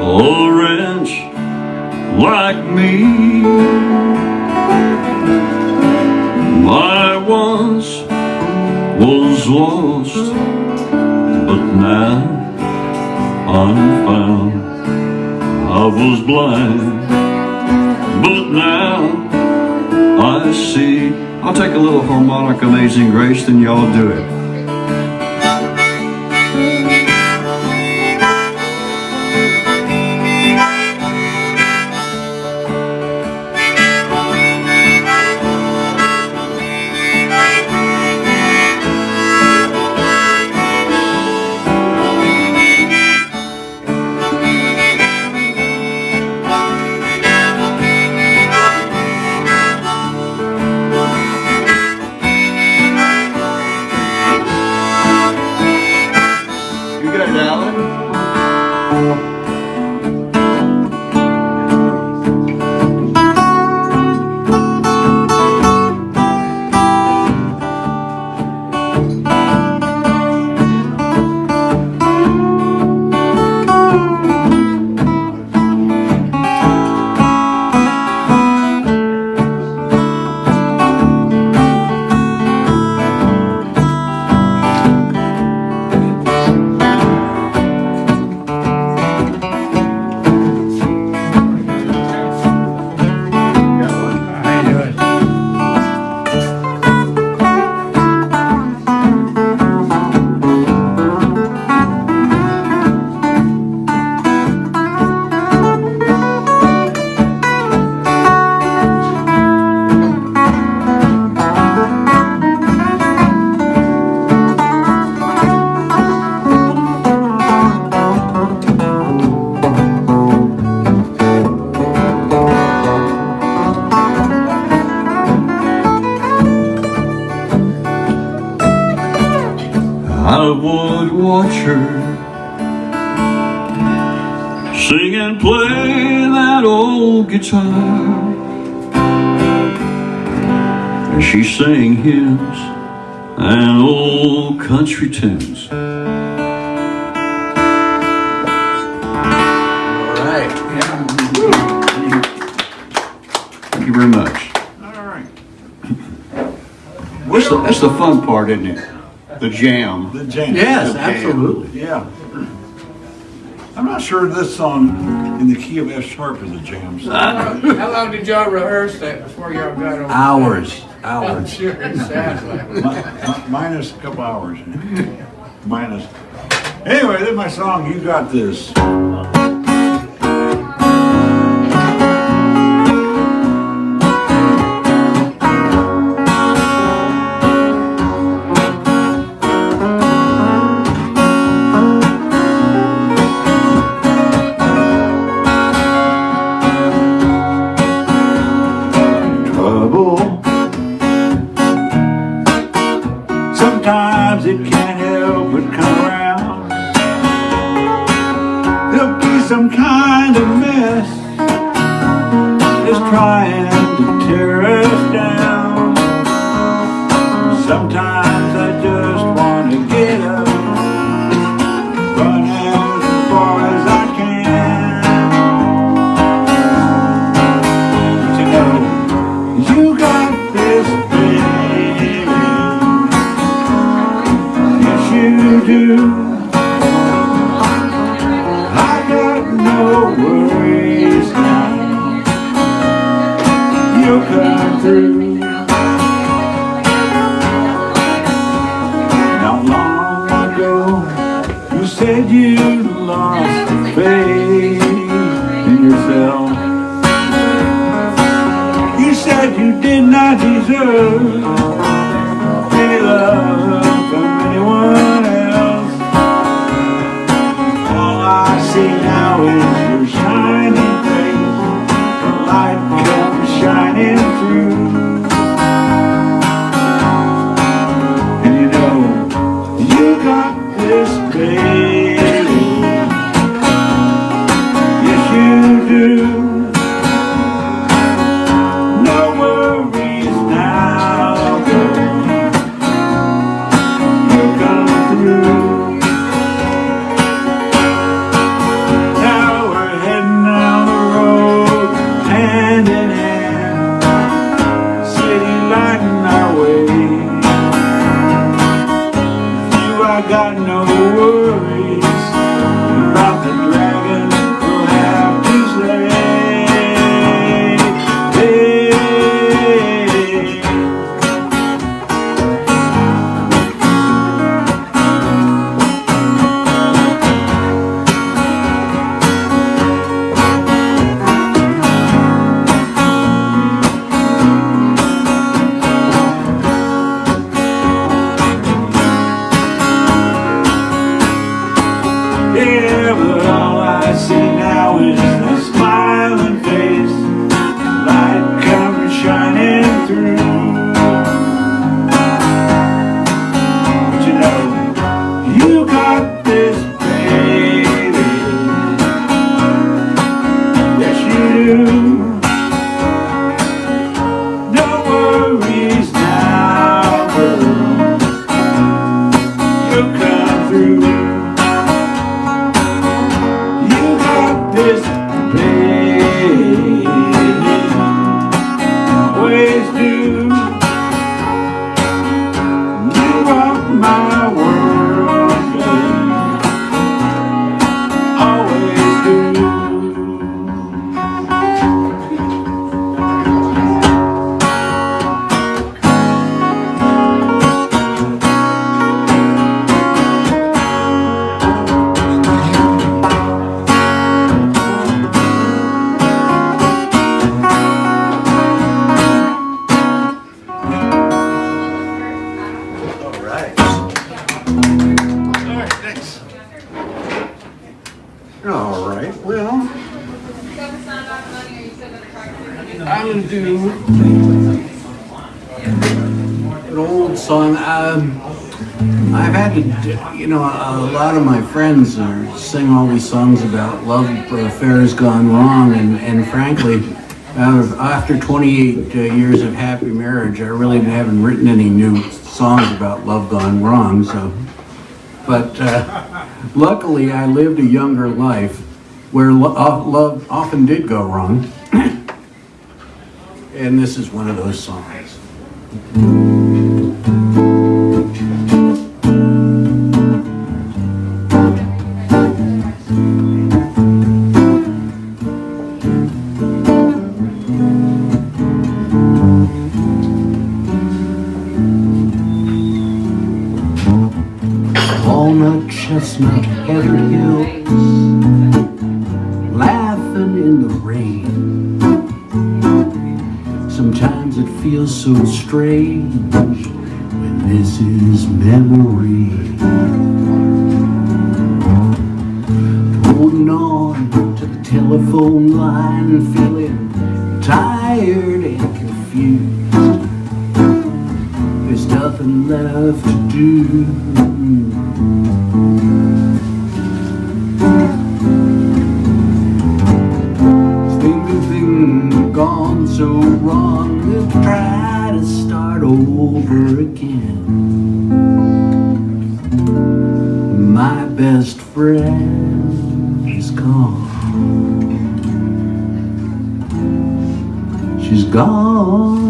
wretch like me. I once was lost, but now I'm found. I was blind, but now I see. I'll take a little harmonic Amazing Grace, then y'all do it. I would watch her sing and play that old guitar. And she sang hymns and old country tunes. All right. Thank you very much. All right. That's the fun part, isn't it? The jam. The jam. Yes, The jam. absolutely. Yeah. I'm not sure this song in the key of F sharp is a jam. So. How long did y'all rehearse that before y'all got on? Hours. I'm Hours. sure it sounds like. Minus a couple hours. Minus. Anyway, this is my song, You Got This. Sometimes it can't help but come around. There'll be some kind of mess that's trying to tear us down. Sometimes I just want to get up, run as far as I can. But you know, you got this baby. You do. I got no worries now. You'll come through. Not long ago, you said you lost faith in yourself. You said you did not deserve any love from anyone else. All I see now is your shining face. The light comes shining through. And you know, you got this baby. Yes, you do. No worries now, girl. Now we're heading down the road, hand in hand, city lighting our way. With you I got no worries about the dragon we'll have to slay. Hey. Yeah, but all I see now is the smiling face, light coming shining through. But you know, you got this baby. Yes, you do. No worries now, girl. You'll come through. This baby always do. You rock my world, baby. Always do. All right. Well, I'm gonna do an old song. I've had to, you know, a lot of my friends sing all these songs about love affairs gone wrong, and frankly, after 28 years of happy marriage, I really haven't written any new songs about love gone wrong. So, but luckily, I lived a younger life where love often did go wrong, and this is one of those songs. Walnut, chestnut, heather hills, laughing in the rain. Sometimes it feels so strange when this is memory. Holding on to the telephone line, feeling tired and confused. There's nothing left to do. Gone so wrong, we'll try to start over again. My best friend is gone. She's gone.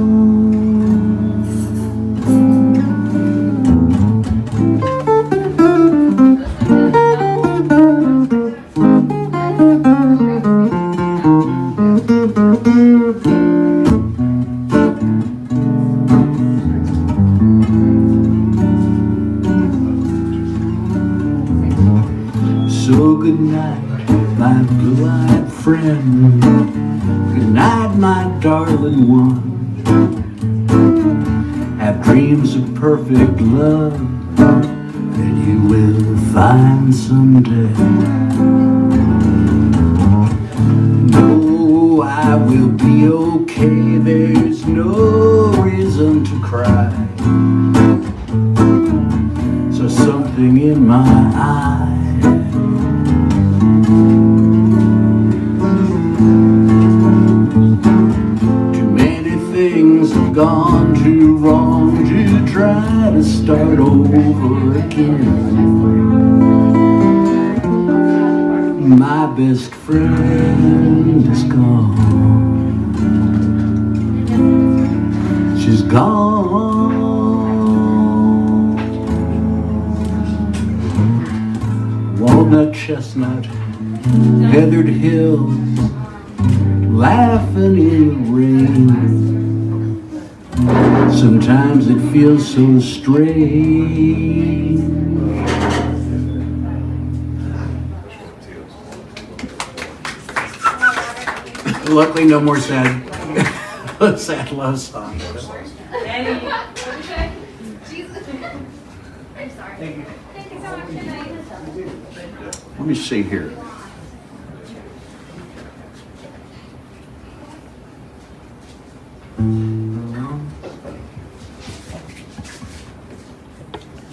So good night, my blue-eyed friend. Good night, my darling one. Have dreams of perfect love that you will find someday. No, I will be okay. There's no reason to cry. So something in my eye. Things have gone too wrong to try to start over again. My best friend is gone. She's gone. Walnut, chestnut, heathered hills, laughing in the rain. Sometimes it feels so strange. Luckily, no more sad love songs. I'm sorry. Thank you. Thank you so much. Let me see here.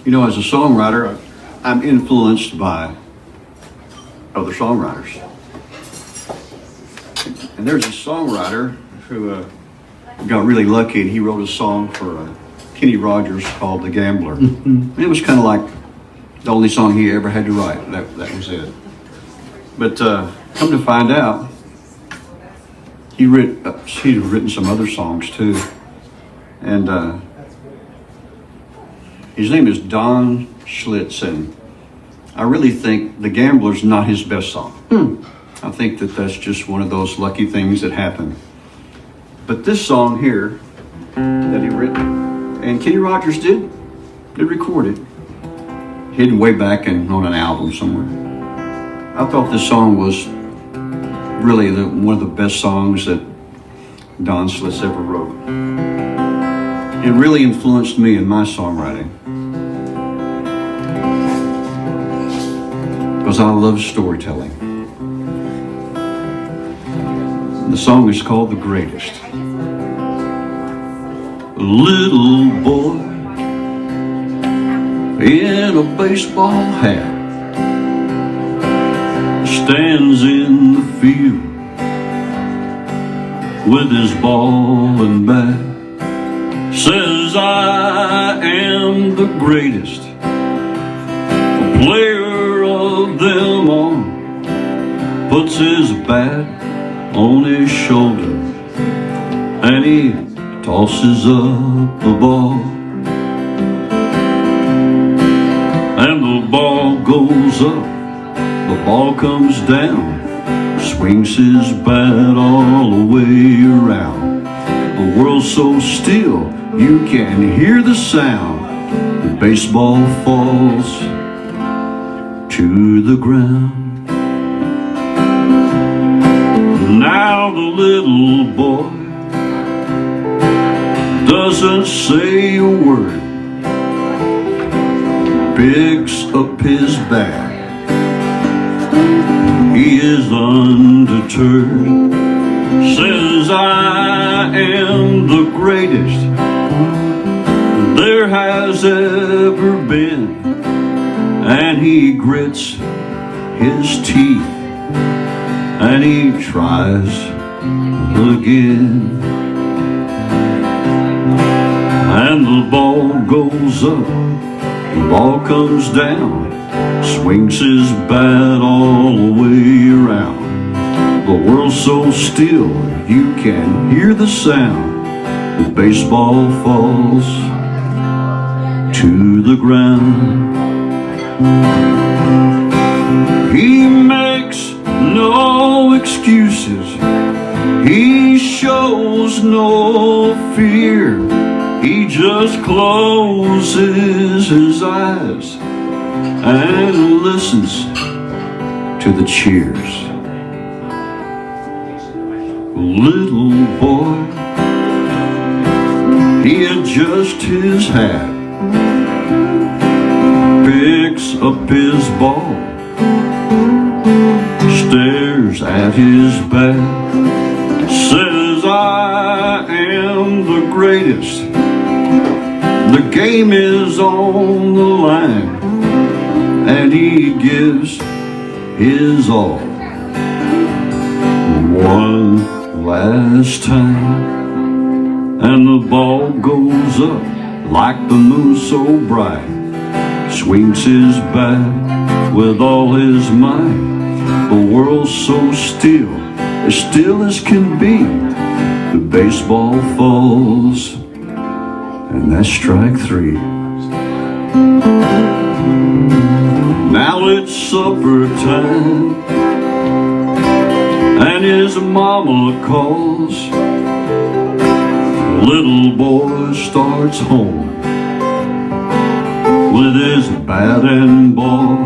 You know, as a songwriter, I'm influenced by other songwriters. And there's a songwriter who got really lucky, and he wrote a song for Kenny Rogers called The Gambler. And it was kind of like the only song he ever had to write. That was it. But come to find out, he'd written some other songs too. And his name is Don Schlitz, and I really think The Gambler's not his best song. I think that's just one of those lucky things that happen. But this song here that he written, and Kenny Rogers did record it, hidden way back and on an album somewhere. I thought this song was really one of the best songs that Don Schlitz ever wrote. It really influenced me in my songwriting. Because I love storytelling. The song is called The Greatest. A little boy in a baseball hat stands in the field with his ball and bat. Says, I am the greatest player of them all. Puts his bat on his shoulder and he tosses up the ball. And the ball goes up, the ball comes down, swings his bat all the way around. The world's so still, you can hear the sound. The baseball falls to the ground. Now the little boy doesn't say a word, picks up his bat. He is undeterred, says, I am the greatest there has ever been. And he grits his teeth and he tries again. And the ball goes up, the ball comes down, swings his bat all the way around. The world's so still, you can hear the sound. The baseball falls to the ground. He makes no excuses, he shows no fear. He just closes his eyes and listens to the cheers. Little boy, he adjusts his hat, picks up his ball, stares at his bat, says, I am the greatest. The game is on the line, and he gives his all. One last time, and the ball goes up like the moon so bright. Swings his bat with all his might. The world's so still as can be. The baseball falls, and that's strike three. Now it's supper time, and his mama calls. Little boy starts home with his bat and ball.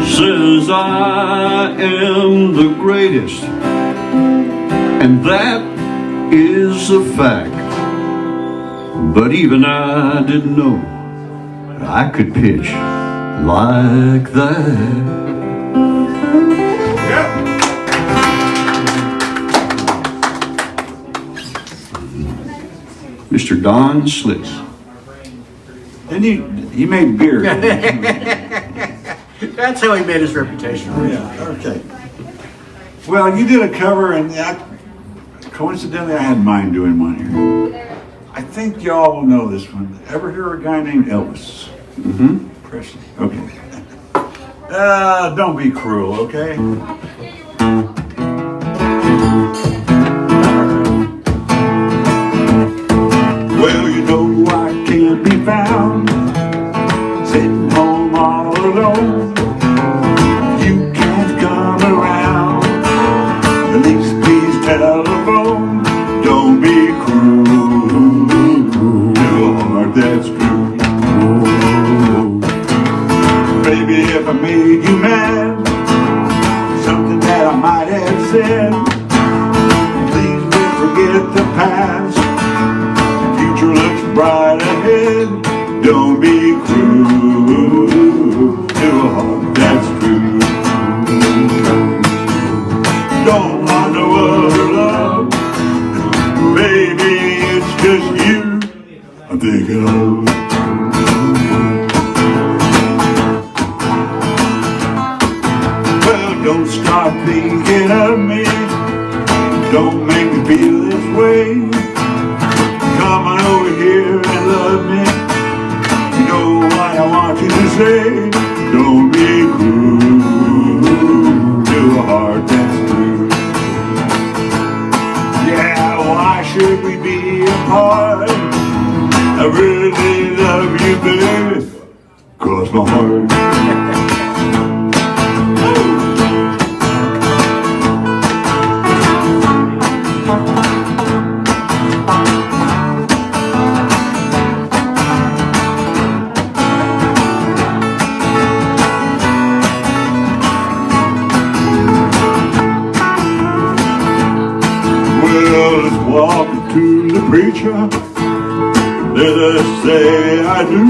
Says, I am the greatest, and that is a fact. But even I didn't know I could pitch like that. Mr. Don Slitz. Didn't he made beer? That's how he made his reputation. Yeah, okay. Well, you did a cover, and coincidentally I had mine doing one here. I think y'all will know this one. Ever hear a guy named Elvis? Mm-hmm. Presley. Okay. Don't be cruel, okay? Well, you know I can't be found sitting home all alone. You can't come around. At least please telephone. Don't be cruel to a heart that's true. Baby, if I made you mad, some stop thinking of me. Don't make me feel this way. Come on over here and love me. You know what I want you to say. Don't be cruel to a heart that's true. Yeah, why should we be apart? I really love you, baby. Cross my heart. Walk to the preacher, let us say I do.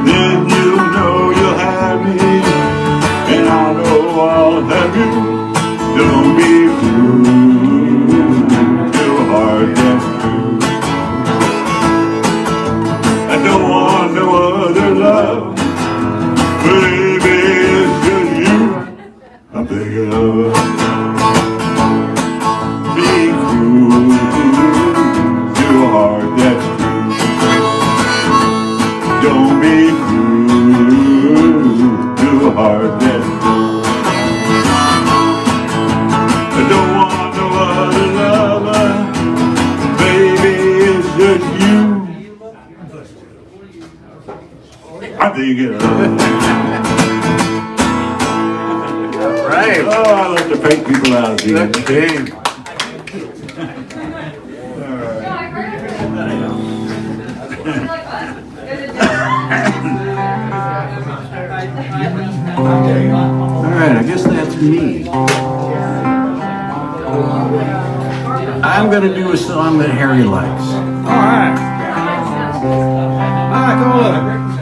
Then you'll know you'll have me, and I know I'll have you. Don't be cruel to a heart that's true. I don't want no other love, baby, it's just you I'm thinking of. Don't be cruel to a heart that's true. I don't want no other lover, baby, it's just you I'm thinking of. Right. Oh, I like to fake people out here. Good game. Alright, I guess that's me. I'm going to do a song that Harry likes. Alright. Alright,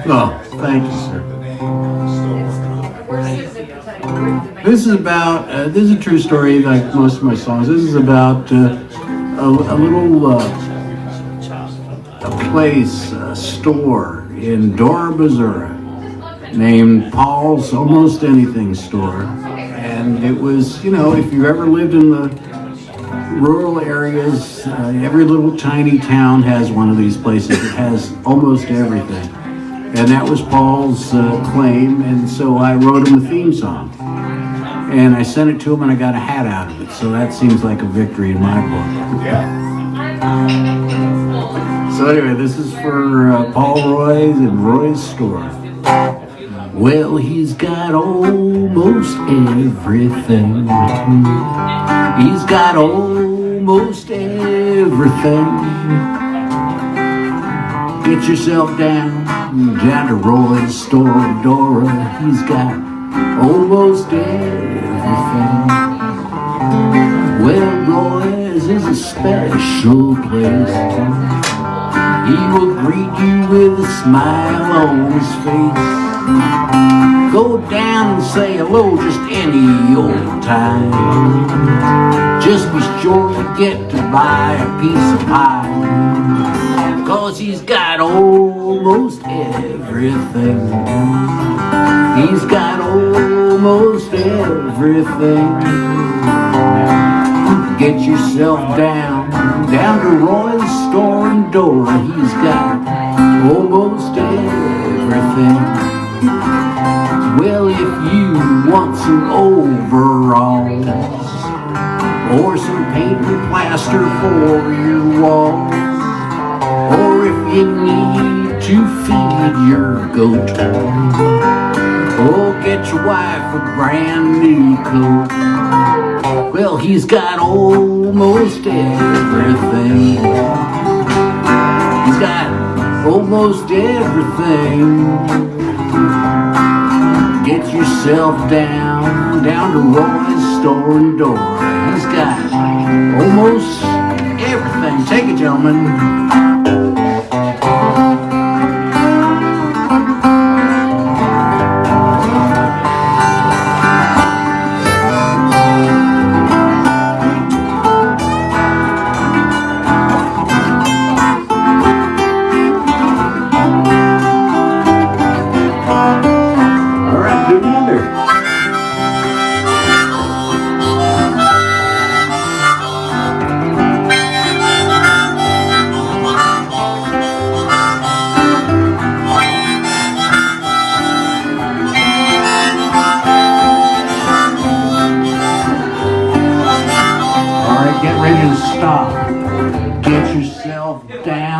Oh, thank you, sir. This is about, this is a true story like most of my songs. This is about a little a place, a store in Dora, Missouri, named Paul's Almost Anything Store. And it was, you know, if you've ever lived in the rural areas, every little tiny town has one of these places that has almost everything. And that was Paul's claim, and so I wrote him a theme song. And I sent it to him and I got a hat out of it, so that seems like a victory in my book. Yeah. So anyway, this is for Paul Roy's and Roy's store. Well, he's got almost everything. He's got almost everything. Get yourself down to Roy's store, Dora. He's got almost everything. Well, Roy's is a special place. He will greet you with a smile on his face. Go down and say hello just any old time. Just be sure you get to buy a piece of pie. 'Cause he's got almost everything. He's got almost everything. Get yourself down to Roy's store in Dora. He's got almost everything. Well, if you want some overalls or some paint and plaster for your walls, or if you need to feed your goat, or get your wife a brand new coat, well, he's got almost everything. He's got almost everything. Get yourself down to Roy's store in Dora. He's got almost everything. Take it, gentlemen.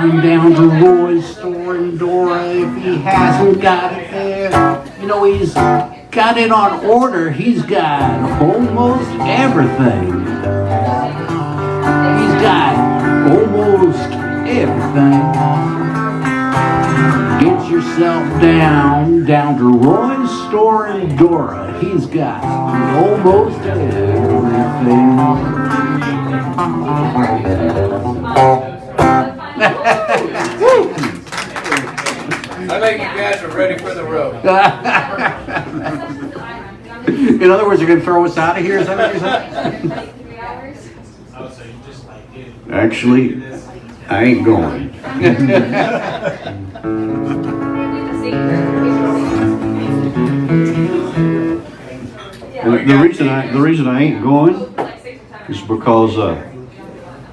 run down to Roy's store in Dora if he hasn't got it there. You know, he's got it on order. He's got almost everything. He's got almost everything. Get yourself down to Roy's store in Dora. He's got almost everything. I think you guys are ready for the road. In other words, you're going to throw us out of here? Is that what you're saying? Actually, I ain't going. And the reason I ain't going is because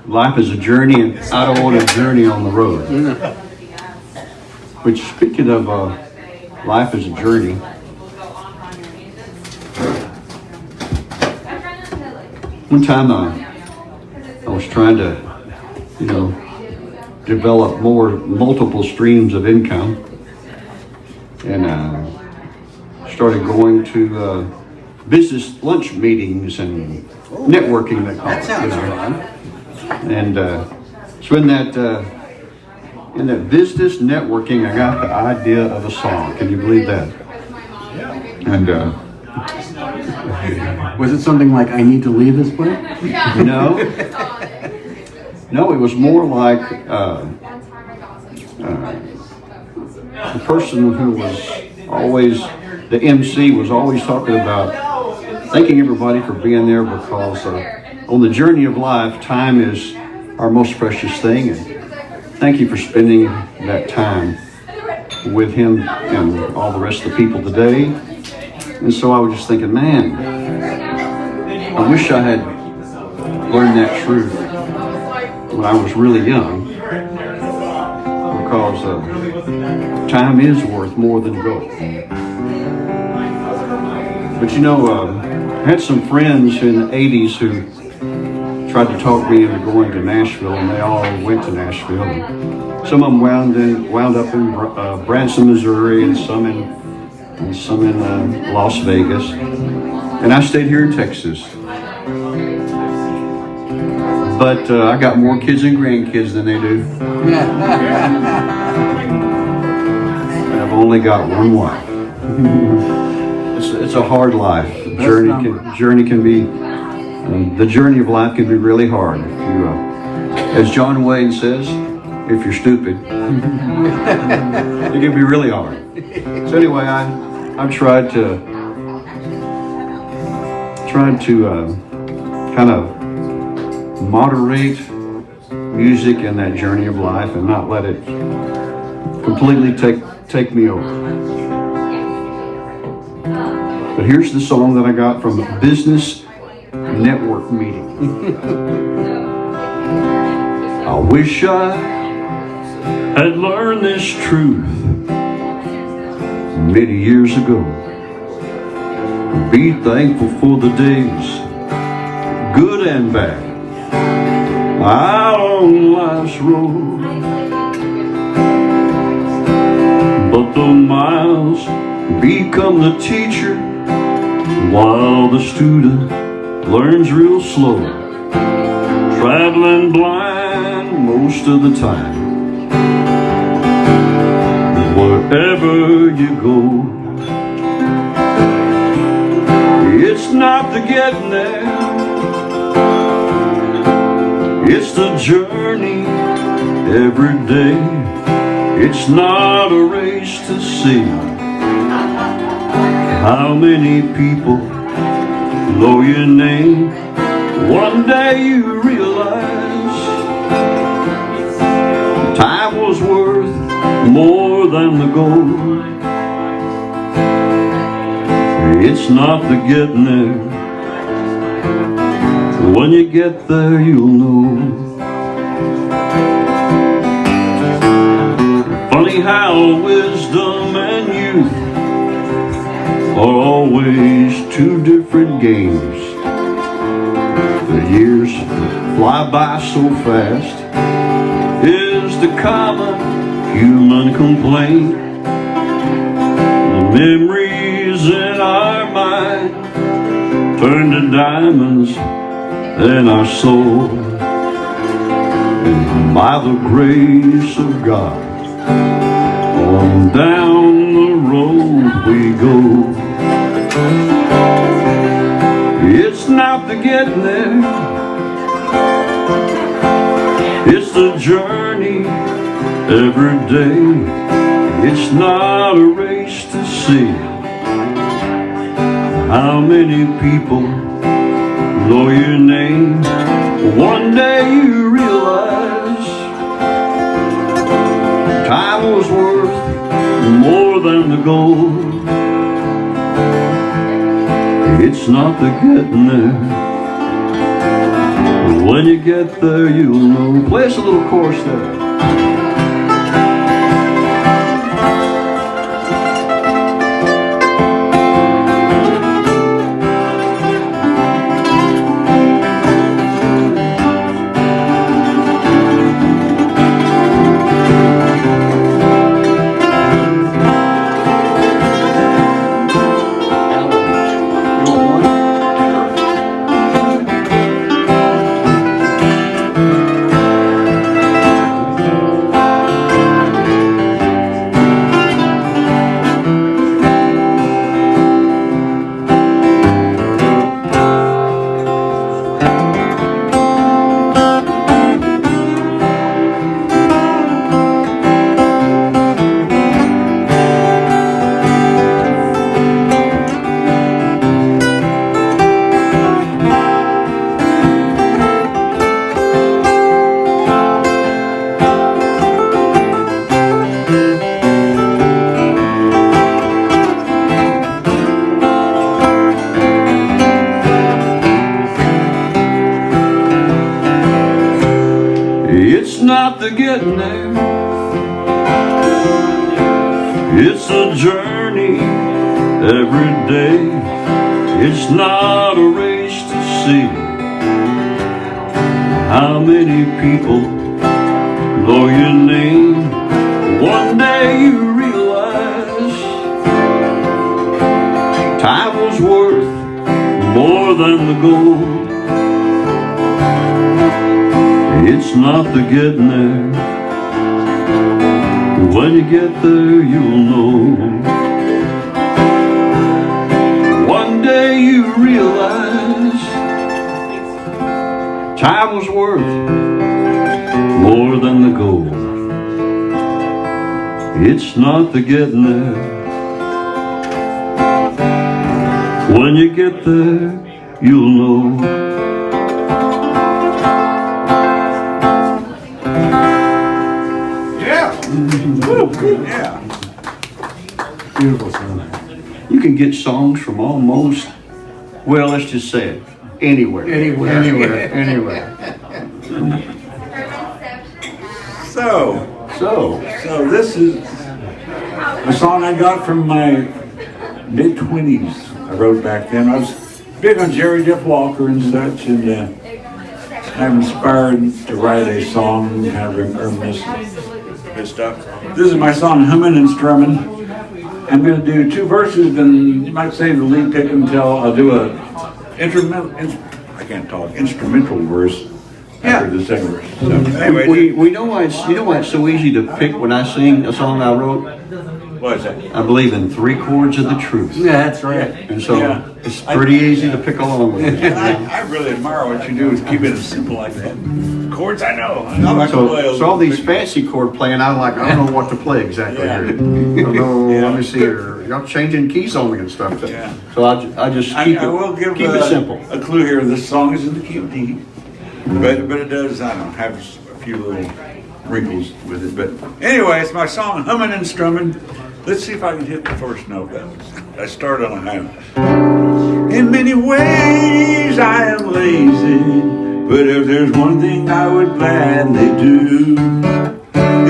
life is a journey, and I don't want a journey on the road. Which, speaking of life is a journey, one time I was trying to, develop multiple streams of income, and started going to business lunch meetings and networking. That sounds fun. And so in that business networking, I got the idea of a song. Can you believe that? And was it something like, I need to leave this place? No, it was more like the person who was always, the MC was always talking about thanking everybody for being there, because on the journey of life, time is our most precious thing. And thank you for spending that time with him and all the rest of the people today. And so I was just thinking, man, I wish I had learned that truth when I was really young, because time is worth more than gold. But I had some friends in the 80s who tried to talk me into going to Nashville, and they all went to Nashville. And some of them wound up in Branson, Missouri, and some in Las Vegas. And I stayed here in Texas. But I got more kids and grandkids than they do. And I've only got one wife. It's a hard life. The journey can be, the journey of life can be really hard. If you, as John Wayne says, if you're stupid, it can be really hard. So anyway, I've tried to kind of moderate music in that journey of life and not let it completely take me over. But here's the song that I got from a business network meeting. I wish I had learned this truth many years ago. Be thankful for the days, good and bad, out on life's road. But the miles become the teacher, while the student learns real slow, traveling blind most of the time. Wherever you go, it's not the getting there, it's the journey every day. It's not a race to see how many people know your name. One day you realize time was worth more than the gold. It's not the getting there, when you get there you'll know. Funny how wisdom and youth are always two different games. The years fly by so fast. Is the common human complaint. The memories in our mind turn to diamonds in our soul. And by the grace of God, on down the road we go. It's not the getting there, it's the journey every day. It's not a race to see how many people know your name. One day you realize time was worth more than the gold. It's not the getting there, when you get there you'll know. Play us a little chorus there. It's not the getting there, it's a journey every day. It's not a race to see how many people know your name. One day you realize time was worth more than the gold. It's not the getting there, when you get there you'll know. One day you realize time was worth more than the gold. It's not the getting there, when you get there you'll know. Yeah. Beautiful song. You can get songs from almost, well, let's just say it, anywhere. Anywhere. So So, this is a song I got from my mid-20s. I wrote back then. I was big on Jerry Jeff Walker and such, and I'm inspired to write a song kind of reminiscent. Good stuff. This is my song, Humming and Strumming. I'm going to do two verses, and you might say the lead pick until I'll do a instrumental verse after the second verse. So, anyway, we know why it's, you know why it's so easy to pick when I sing a song I wrote? what is that? I believe in 3 chords of the truth. Yeah, that's right. And so Yeah. it's pretty easy to pick along with it. And I really admire what you do is keep it as simple like that. Chords, I know. I like to play a So all little these bit. fancy chord playing, I'm like, I don't know what to play exactly Yeah. here. I don't know, Yeah. let me see here. Y'all changing keys on me and stuff. Yeah. So I just keep I will give it simple. a clue here. This song is in the key of D, but it does, I don't know, have a few little wrinkles with it. But anyway, it's my song, Humming and Strumming. Let's see if I can hit the first note. I started on a high. In many ways I am lazy, but if there's one thing I would gladly do,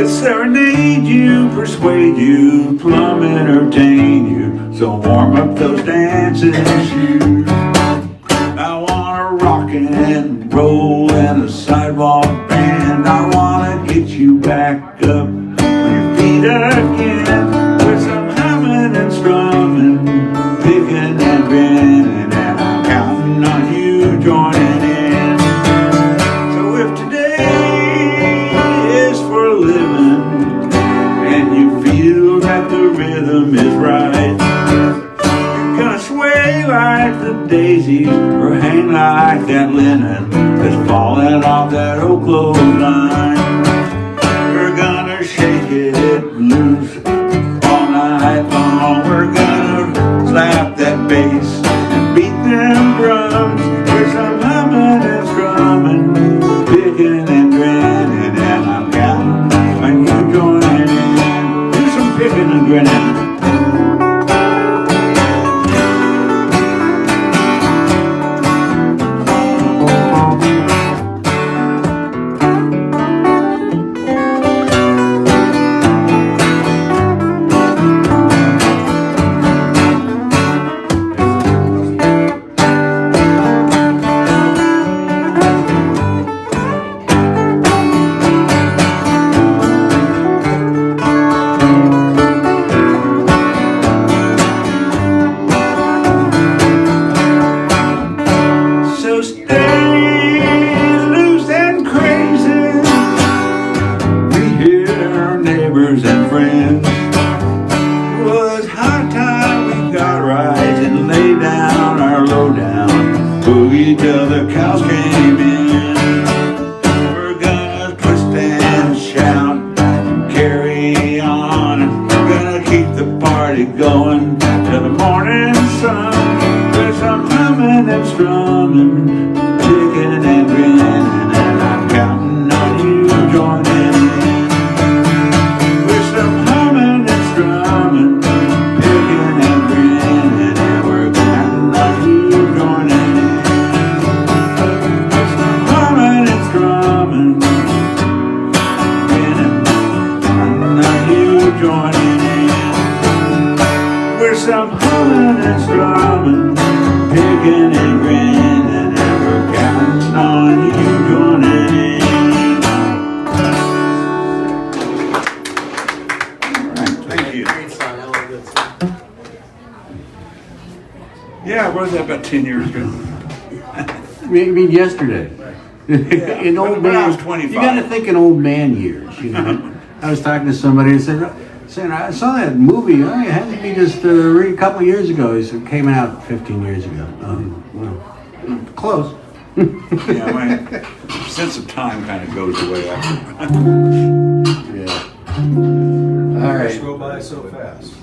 it's serenade you, persuade you, plumb entertain you. So warm up those dancing shoes. I wanna rock and roll in a sidewalk band. I wanna get you back right. You're gonna sway like the daisies or hang like that linen that's falling off that old clothesline. We're gonna shake it loose all night long. We're gonna slap that bass and beat them drums. There's some humming and strumming, picking and grinning, and I'm counting on you joining in. Do some picking and grinning. And friends, was high time we got right and lay down our lowdown boogie till the cows came in. We're gonna twist and shout, carry on. We're gonna keep the party going till the morning sun. There's some humming and strumming, picking and grinning, and I'm counting on you joining in. Some humming and strumming, picking and grinning, and we're counting on you joining in. All right, thank you. Yeah, I wrote that about 10 years ago. I mean yesterday. In old when I man, was 25. you got to think in old man years. You know, I was talking to somebody and said, I saw that movie. It had to be just a couple of years ago. He said, it came out 15 years ago. Well, close. Yeah, my sense of time kind of goes away after. Yeah. All right. Go by so fast.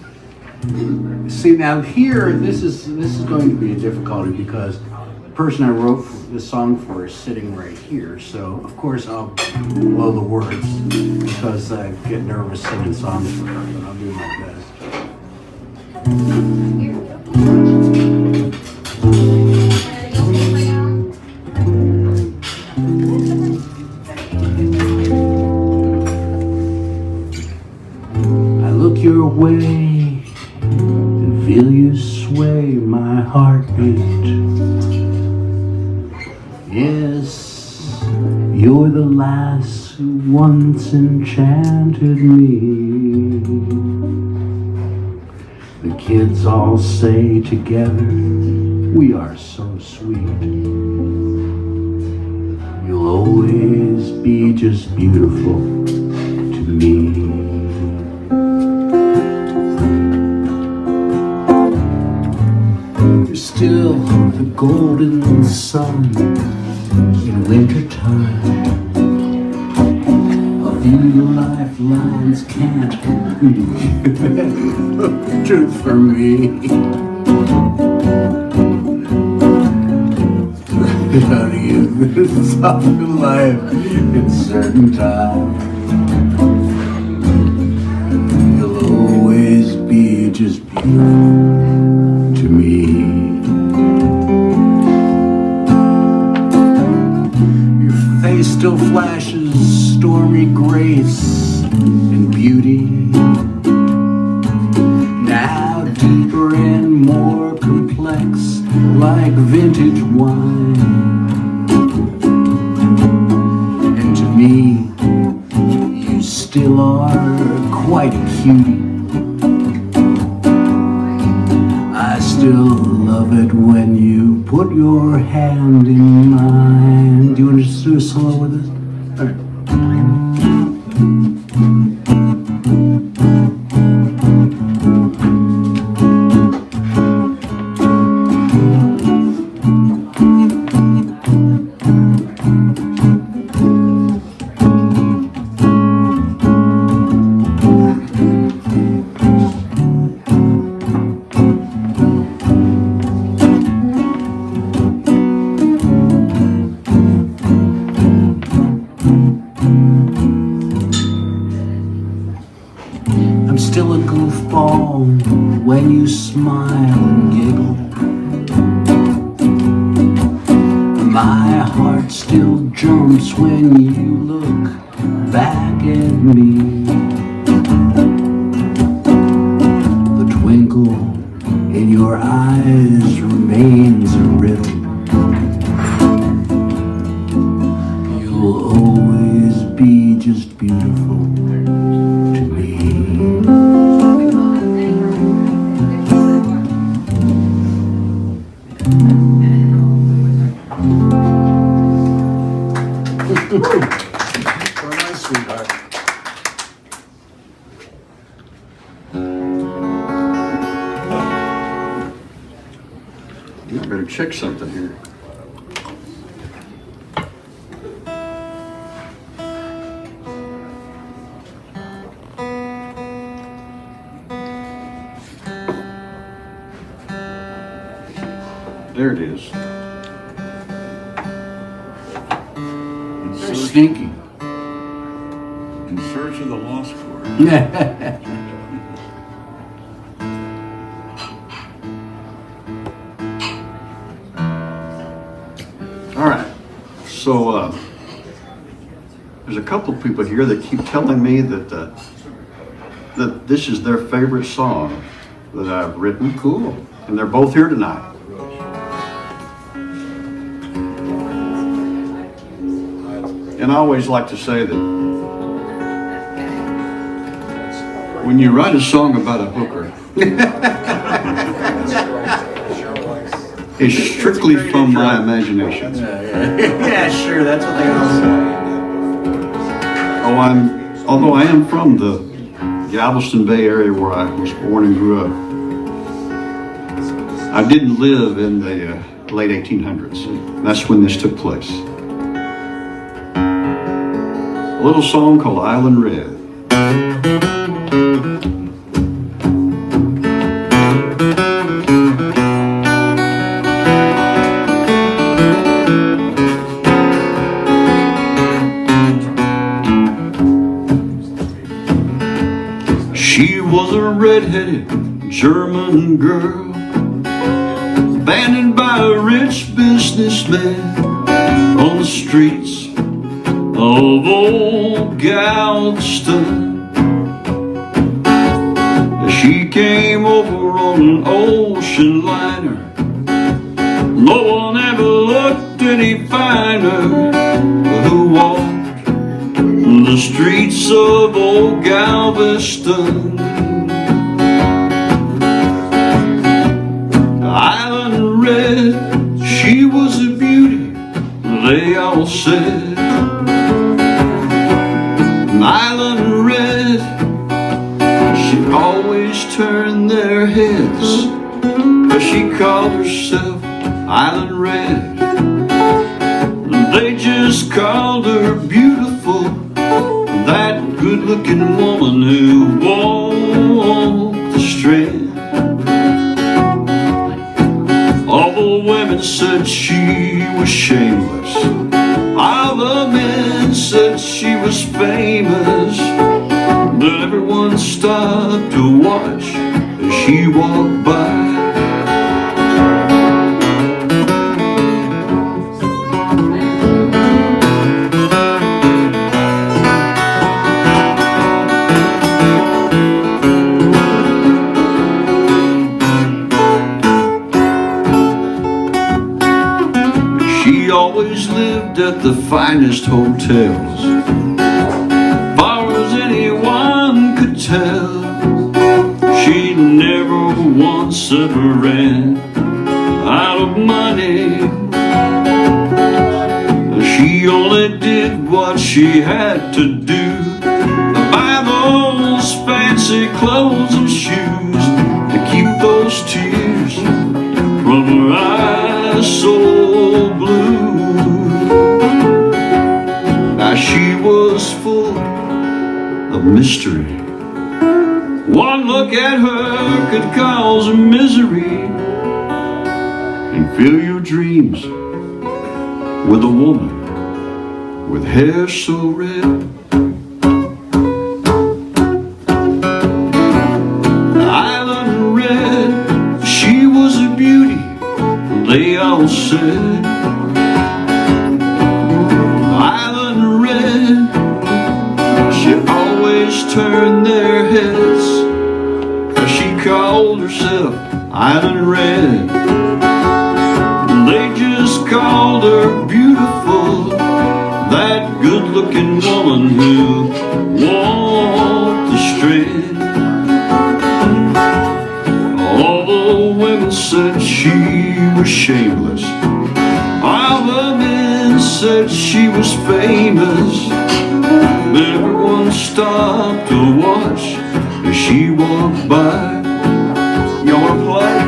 See, now here, this is going to be a difficulty because the person I wrote the song for is sitting right here. So, of course, I'll blow the words because I get nervous singing songs for her, but I'll do my best. I look your way and feel you sway my heartbeat. Yes, you're the lass who once enchanted me. The kids all say together, we are so sweet. You'll always be just beautiful to me. You're still the golden sun in wintertime. A few lifelines can't be truth for me. Honey, it's often life in certain time. You'll always be just beautiful to me. Face still flashes stormy grace and beauty. Now deeper and more complex, like vintage wine. And to me, you still are quite a cutie. I still love it when you put your hand in mine. Do you want to just do a solo with us? All right. when you smile and giggle. My heart still jumps when you look back at me. The twinkle in your eyes remains a riddle. You'll always be just beautiful to me. Very nice, sweetheart. You better check something here. There it is. Very stinky. In search of the lost chord. All right. So there's a couple of people here that keep telling me that that this is their favorite song that I've written. Cool. And they're both here tonight. And I always like to say that when you write a song about a hooker, it's strictly from my imagination. Yeah, sure, that's what they all say. Although I am from the Galveston Bay area where I was born and grew up, I didn't live in the late 1800s. That's when this took place. A little song called Island Red. She was a red-headed German girl, abandoned by a rich businessman on the streets of old Galveston. She came over on an ocean liner. No one ever looked any finer. Who walked the streets of old Galveston? Island Red, she was a beauty, they all said. Island Red, she always turned their heads, 'cause she called herself Island Red. They just called her beautiful, that good-looking woman who walked the strand. All the women said she was shameless. All the men said she was famous, but everyone stopped to watch as she walked by. She always lived at the finest hotels, far as anyone could tell. She never once ever ran out of money. She only did what she had to do, buy those fancy clothes and shoes to keep those tears from her eyes so blue. Now she was full of mystery. One look at her could cause a misery and fill your dreams with a woman with hair so red. Island said, Island Red, she always turned their heads. She called herself Island Red. They just called her beautiful, that good-looking woman who walked the strand. All the women said she was shameless. All the men said she was famous. But everyone stopped to watch as she walked by. You wanna play?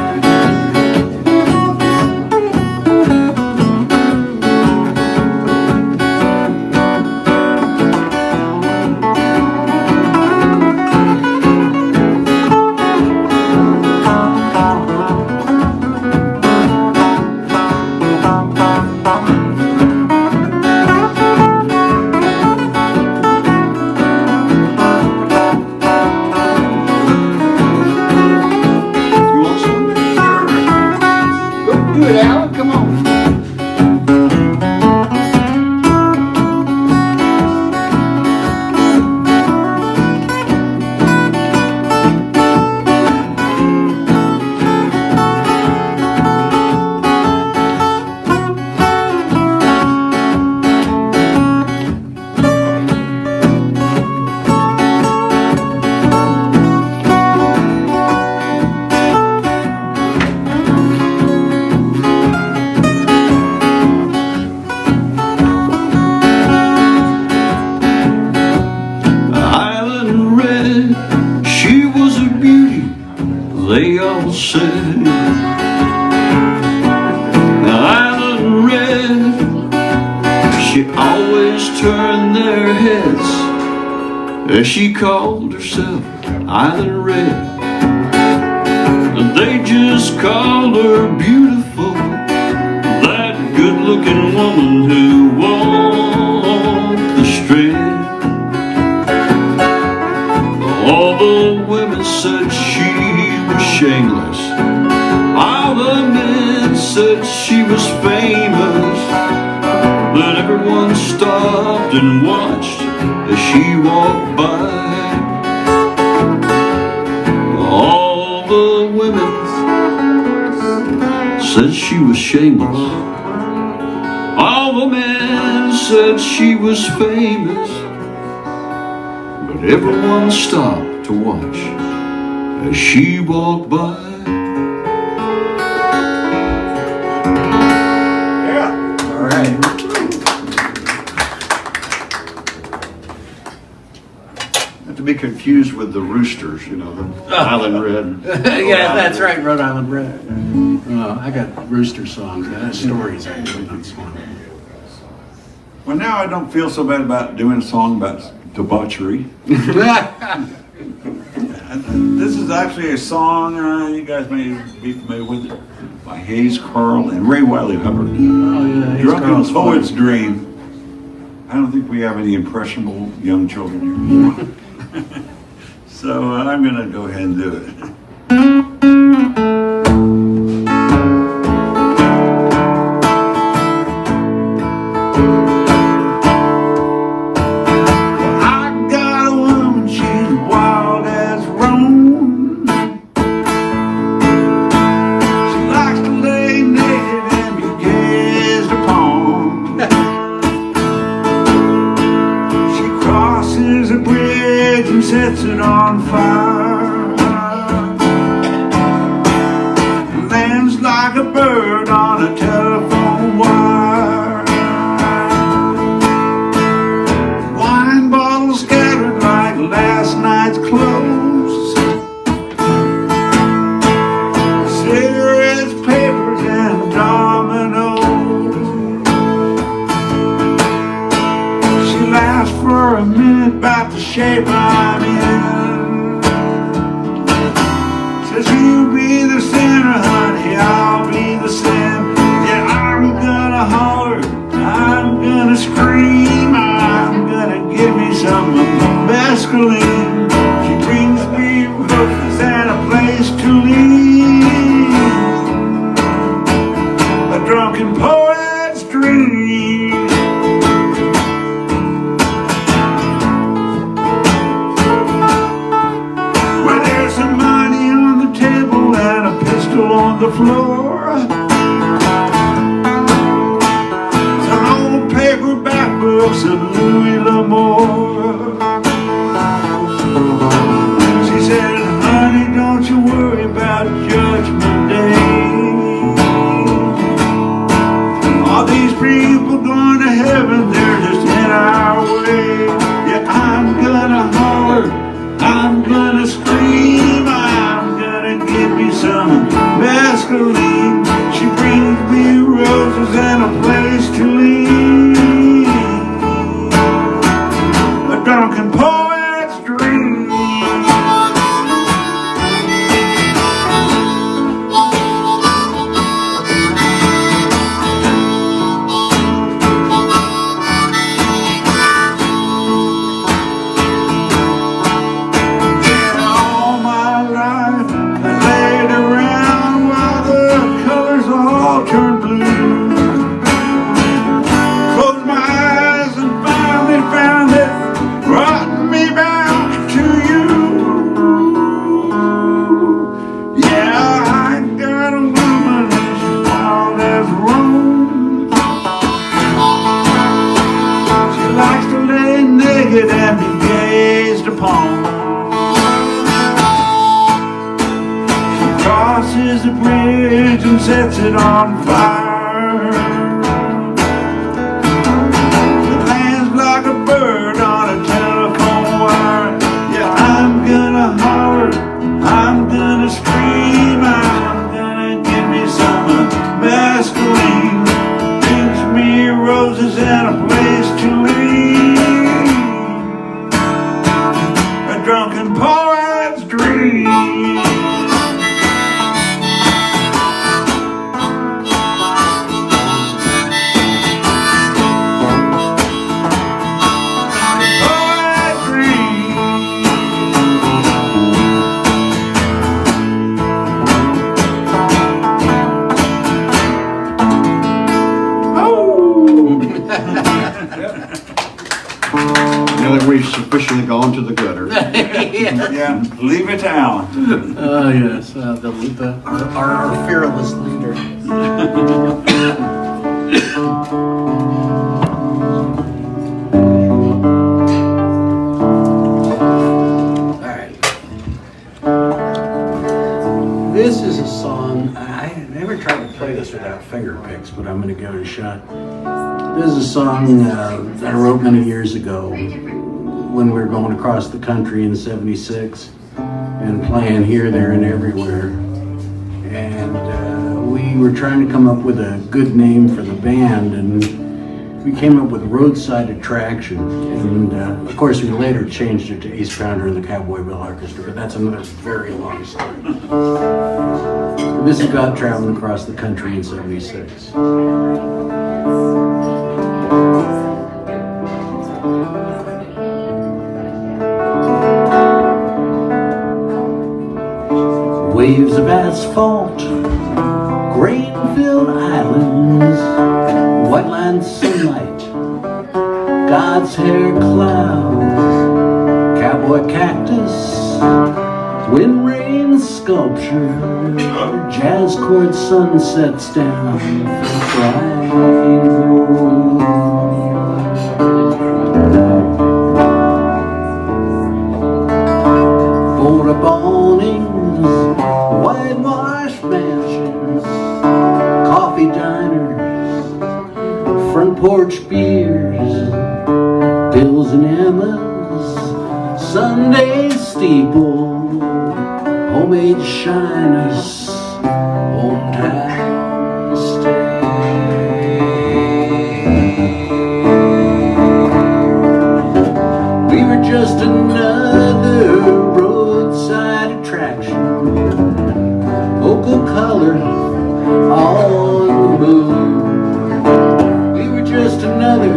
They all said, Island Red, she always turned their heads as she called herself Island Red. They just called her beautiful, that good-looking woman who walked the strand. All the women said she was shameless. All the men said she was famous. But everyone stopped and watched as she walked by. All the women said she was shameless. All the men said she was famous. But everyone stopped to watch as she walked by. Yeah. All right. Not to be confused with the Roosters, you know, the Island Red. Yeah, that's right, Rhode Island Red. I got rooster songs. I got stories I can on song. Well, now I don't feel so bad about doing a song about debauchery. This is actually a song, you guys may be familiar with it, by Hayes Carl and Ray Wiley Hubbard. Oh yeah, he's Drunken Carl's Poet's fun. Dream. I don't think we have any impressionable young children here. So I'm going to go ahead and do it. I got a woman, she's wild as Rome. She likes to lay naked and be gazed upon. She crosses a bridge and sets it on fire. the floor. Some old paperback books of Louis L'Amour. She said, honey, don't you worry about Judgment Day. All these people going to heaven, they're just in our way. Yeah, I'm gonna holler, I'm gonna scream, I'm gonna give me some mescaline. She brings me roses and a place to lean. A drunken poet's dream. And be gazed upon. She crosses the bridge and sets it on fire. It lands like a bird on a telephone wire. Yeah, I'm gonna holler, I'm gonna scream, I'm gonna give me some mescaline. Brings me roses and a place to lean. Drunken poet's dream. Poet's dream. Oh. Now that we've sufficiently gone to the gutter. Yeah, leave it to Alan. Oh, yes, our fearless leader. All right. This is a song, I never tried to play this without finger picks, but I'm going to give it a shot. This is a song that I wrote many years ago when we were going across the country in '76 and playing here, there, and everywhere. And we were trying to come up with a good name for the band, and we came up with Roadside Attraction. And of course, we later changed it to Ace Pounder and the Cowboy Bill Orchestra, but that's another very long story. This is about traveling across the country in '76. Waves of asphalt, grain-filled islands, white-lined sunlight, God's hair clouds, cowboy cactus, wind rain sculpture, jazz chord sunsets down Fried Road. Porta awnings, whitewashed mansions, coffee diners, front porch beers, Bills and Emma's, Sunday steeple, homemade shiners, old time stay. We were just another roadside attraction, local color on the moon. We were just another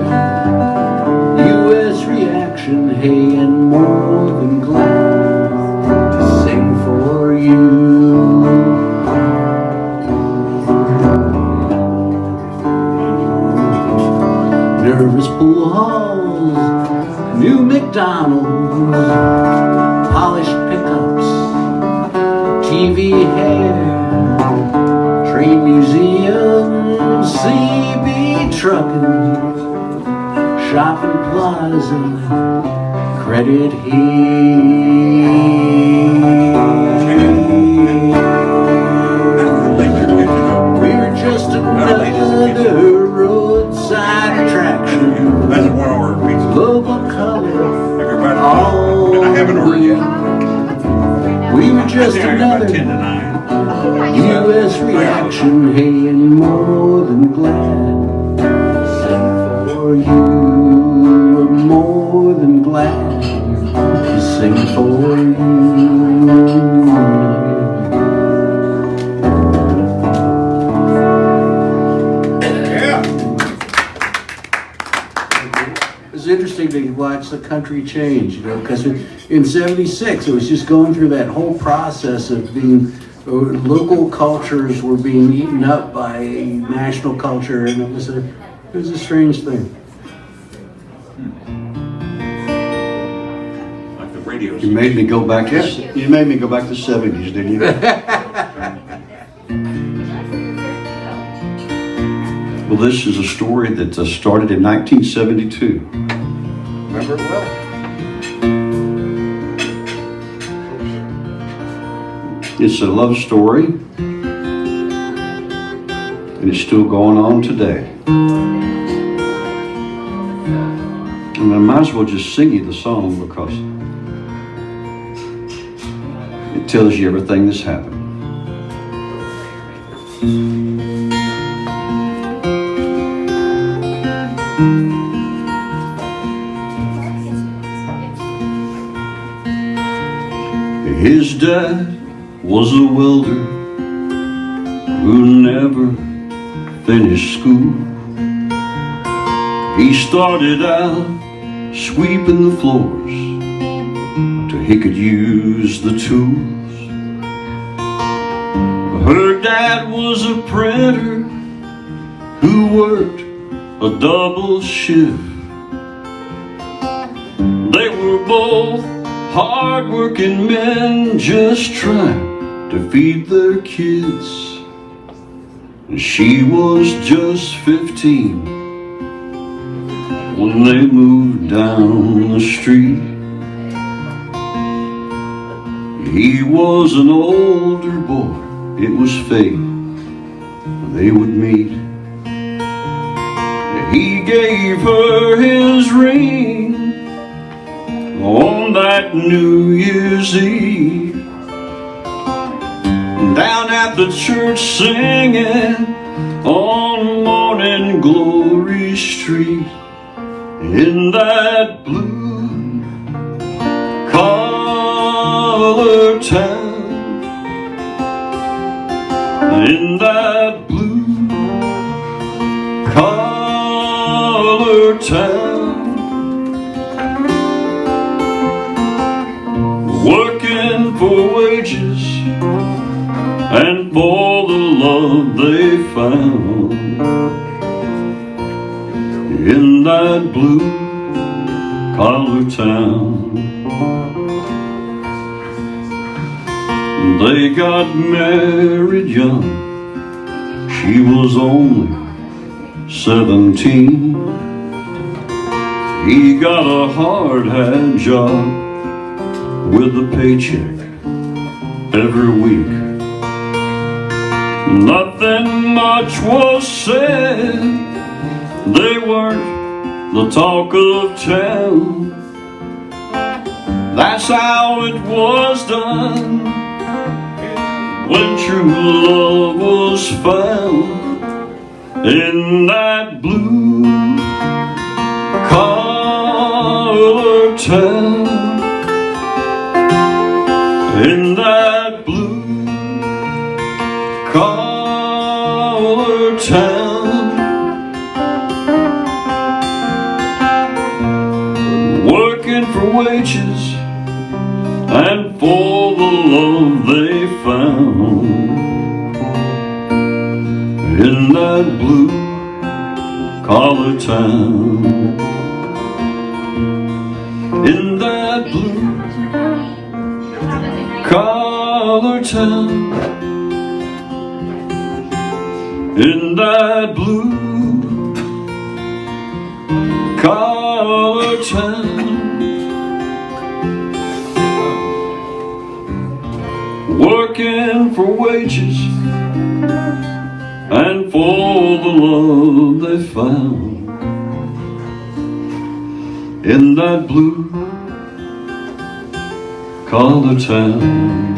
U.S. reaction, hey, and more than glad to sing for you. Nervous pool halls, new McDonald's, polished pickups, TV hair, trucking, shopping plaza, credit here. We're just another roadside attraction. That's a 1 hour pizza. Local color. Everybody, and I haven't ordered yet. We were just About another 10 to 9. U.S. reaction. Hey, and more than glad. Sing for you. We're more than glad to sing for you. It's interesting to watch the country change, you know, because in '76 it was just going through that whole process of being local cultures were being eaten up by national culture, and it was a strange thing. Like the radios. You made me go back. You made me go back to the '70s, didn't you? Well, this is a story that started in 1972. Remember it well. It's a love story, and it's still going on today. And I might as well just sing you the song because it tells you everything that's happened. His dad was a welder who never finished school. He started out sweeping the floors till he could use the tools. Her dad was a printer who worked a double shift. They were both hard-working men just trying to feed their kids. And she was just 15 when they moved down the street. He was an older boy, it was fate they would meet. He gave her his ring on that New Year's Eve, down at the church singing on Morning Glory Street, in that blue collar town, in that blue collar town. Working for wages and for the love they found, in that blue collar town. They got married young, she was only 17. He got a hard-hat job with a paycheck every week. Nothing much was said, they weren't the talk of town. That's how it was done when true love was found, in that blue collar town, in that blue collar town. Working for wages and for the love they found, in that blue collar town, in that blue collar town, in that blue collar town, working for wages and for the love they found in that blue collar town.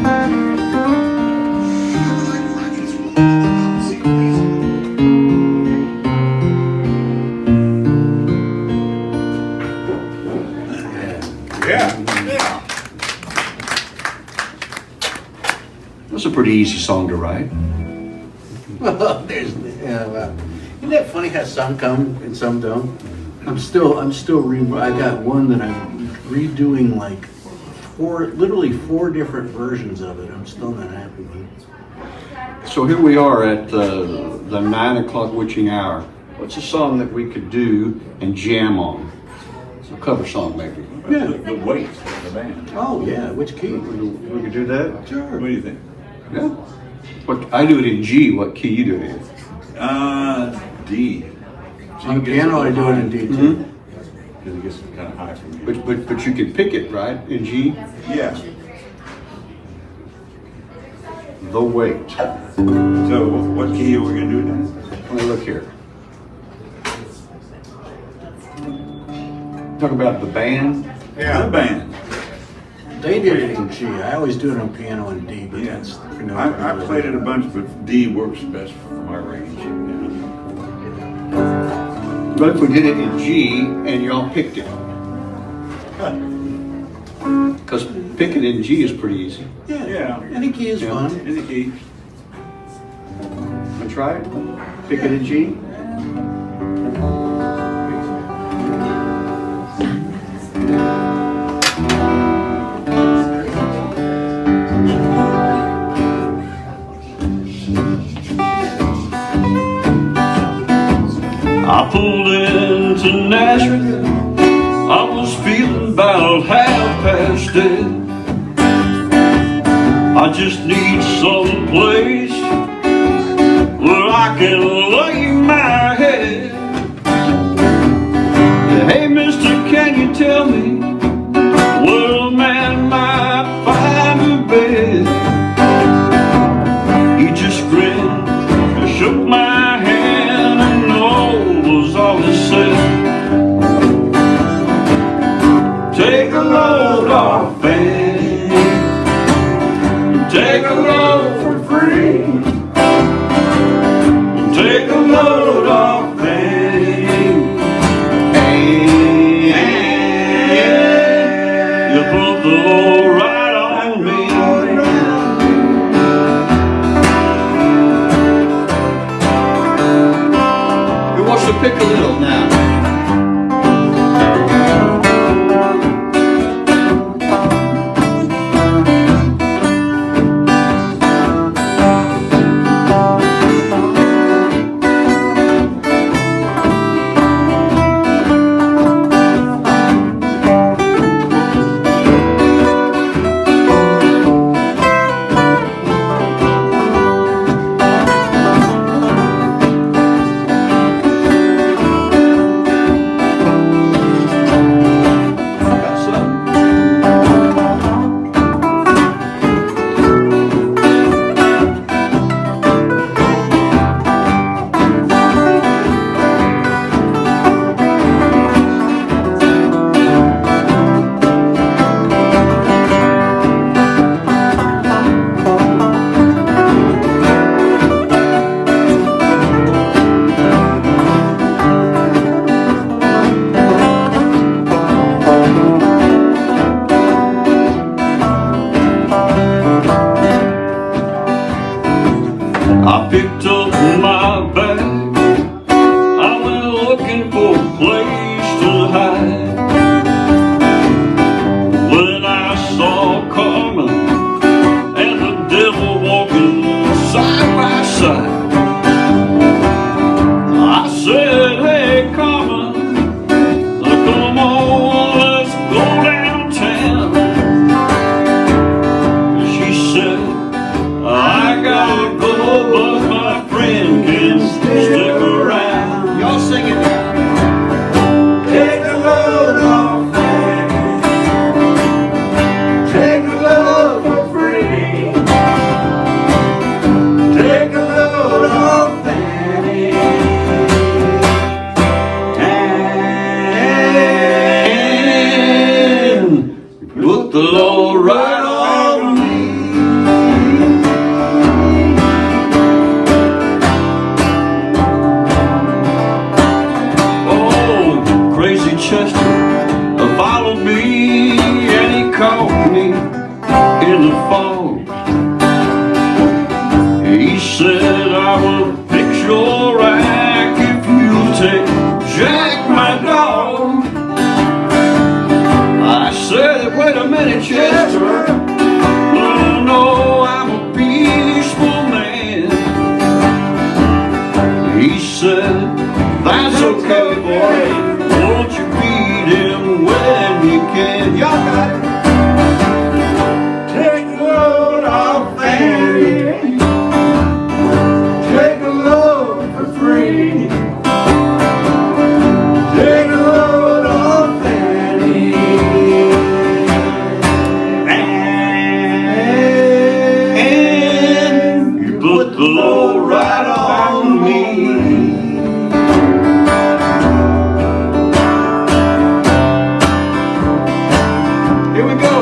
That's a pretty easy song to write. Well, isn't that funny how some come and some don't? I got one that I'm redoing like literally four different versions of it. I'm still not happy with it. So here we are at the 9 o'clock witching hour. What's a song that we could do and jam on? It's a cover song maybe. Yeah. The weight, the band. Oh yeah, which key? We could do that? What Sure. do you think? Yeah. What, I do it in G. What key you do it in? D. On the piano, I do it in D too. Because it gets kind of high for me. But you can pick it, right? In G? Yeah. The weight. So what key are we going to do now? Let me look here. Talk about the band. Yeah. The band. They did it in G. I always do it on piano and D, but Yeah. that's I played it a bunch, but D works best for my range. But if we did it in G and y'all picked it. Because picking in G is pretty easy. Yeah. Any key is Yeah. fun. Any key. Want to try it? Pick it in G. I pulled into Nashville. I was feeling about half past dead. I just need some place where I can lay my head. Hey mister, can you tell me where a man might find a bed? He just grinned and shook my hand, and no was all he said. Take a load off, babe. Take a load for free. Take a load off, babe. Hey, you put the load right on me. Who wants to pick a little now? I picked up my bag. I went looking for a place to hide. When I saw Carmen and the devil walking side by side, I said, hey Carmen, come on, let's go downtown. She said, I gotta go, but my friend can't He said, I will fix your rack if you'll take Jack, my dog. I said, wait a minute, Chester. Oh, no, I'm a peaceful man. He said, that's okay, boy. Won't you beat him when you can? Y'all got it. Take the load off Fanny. Take a load for free. Take a load off Fanny. And you put the load right on me. Here we go.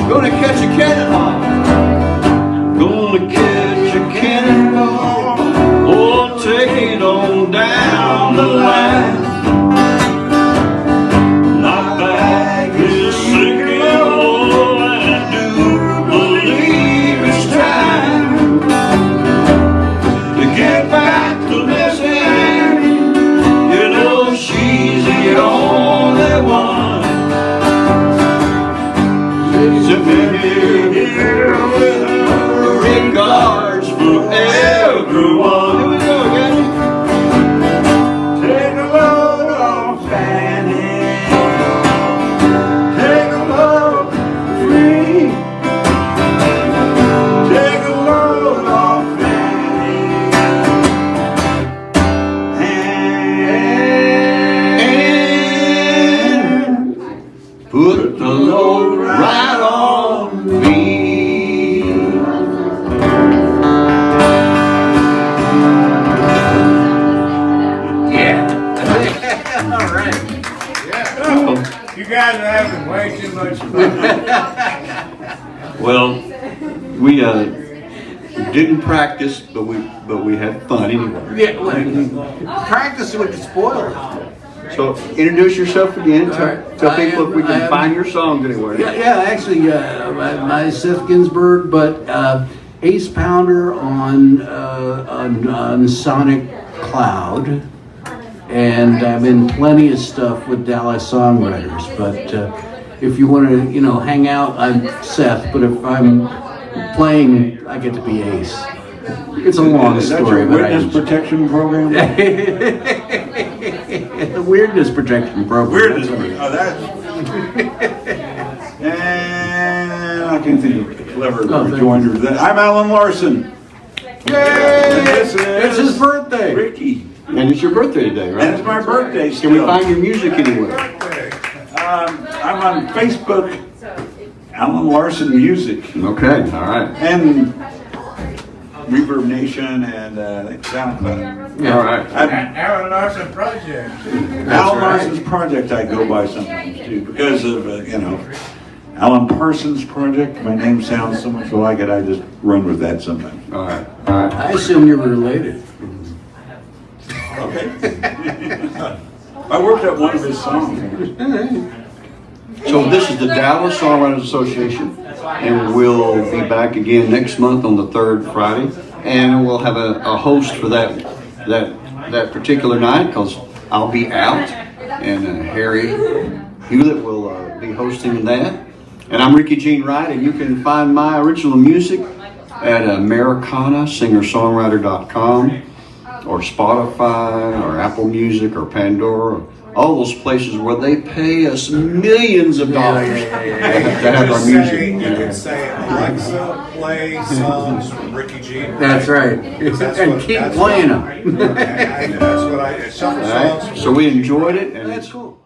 Gonna catch a cannonball. Gonna catch a cannonball. Oh, take it on down the line. My back is sinking low, and I do believe it's time to get back to Miss Annie. You know she's the only one. Regards for everyone. Here we go again. Take a load off Fanny. Take a load free. Take a load off Fanny. And put the load right on me. All right. You guys are having way too much fun. Well, we didn't practice, but we had fun anyway. Yeah, well, practice would spoil it. So introduce yourself again. All right. Tell people if we I can am- find your songs anywhere. Yeah, actually, my Seth Ginsburg, but Ace Pounder on Sonic Cloud, and I'm in plenty of stuff with Dallas Songwriters. But if you want to, hang out, I'm Seth. But if I'm playing, I get to be Ace. It's a long Is that story, your but I witness protection program? the weirdness protection program. Weirdness. That's right. Oh, that's. And I can't think of a clever thank rejoinder to that. I'm Alan Larson. Yay! This is It's his birthday. Rickey. And it's your birthday today, right? And it's my birthday Can we still. find your music anywhere? I'm on Facebook, Alan Larson Music, Okay, all right. and Reverb Nation, and I think SoundCloud. All right. Aaron Larson Project. Alan Larson's project I go by sometimes too, because of, Alan Parsons Project. My name sounds so much like it, I just run with that sometimes. All right. All right. I assume you were related. Okay. I worked at one of his songs. So this is the Dallas Songwriters Association, and we'll be back again next month on the third Friday, and we'll have a host for that particular night because I'll be out, and Harry Hewlett will be hosting that. And I'm Rickey Gene Wright, and you can find my original music at AmericanaSingerSongwriter.com or Spotify or Apple Music or Pandora. All those places where they pay us millions of dollars to have our music. You can say, Alexa, play songs from Rickey G. That's right. And keep playing them. That's what I shuffle All right? songs. So we enjoyed it, and That's it's cool.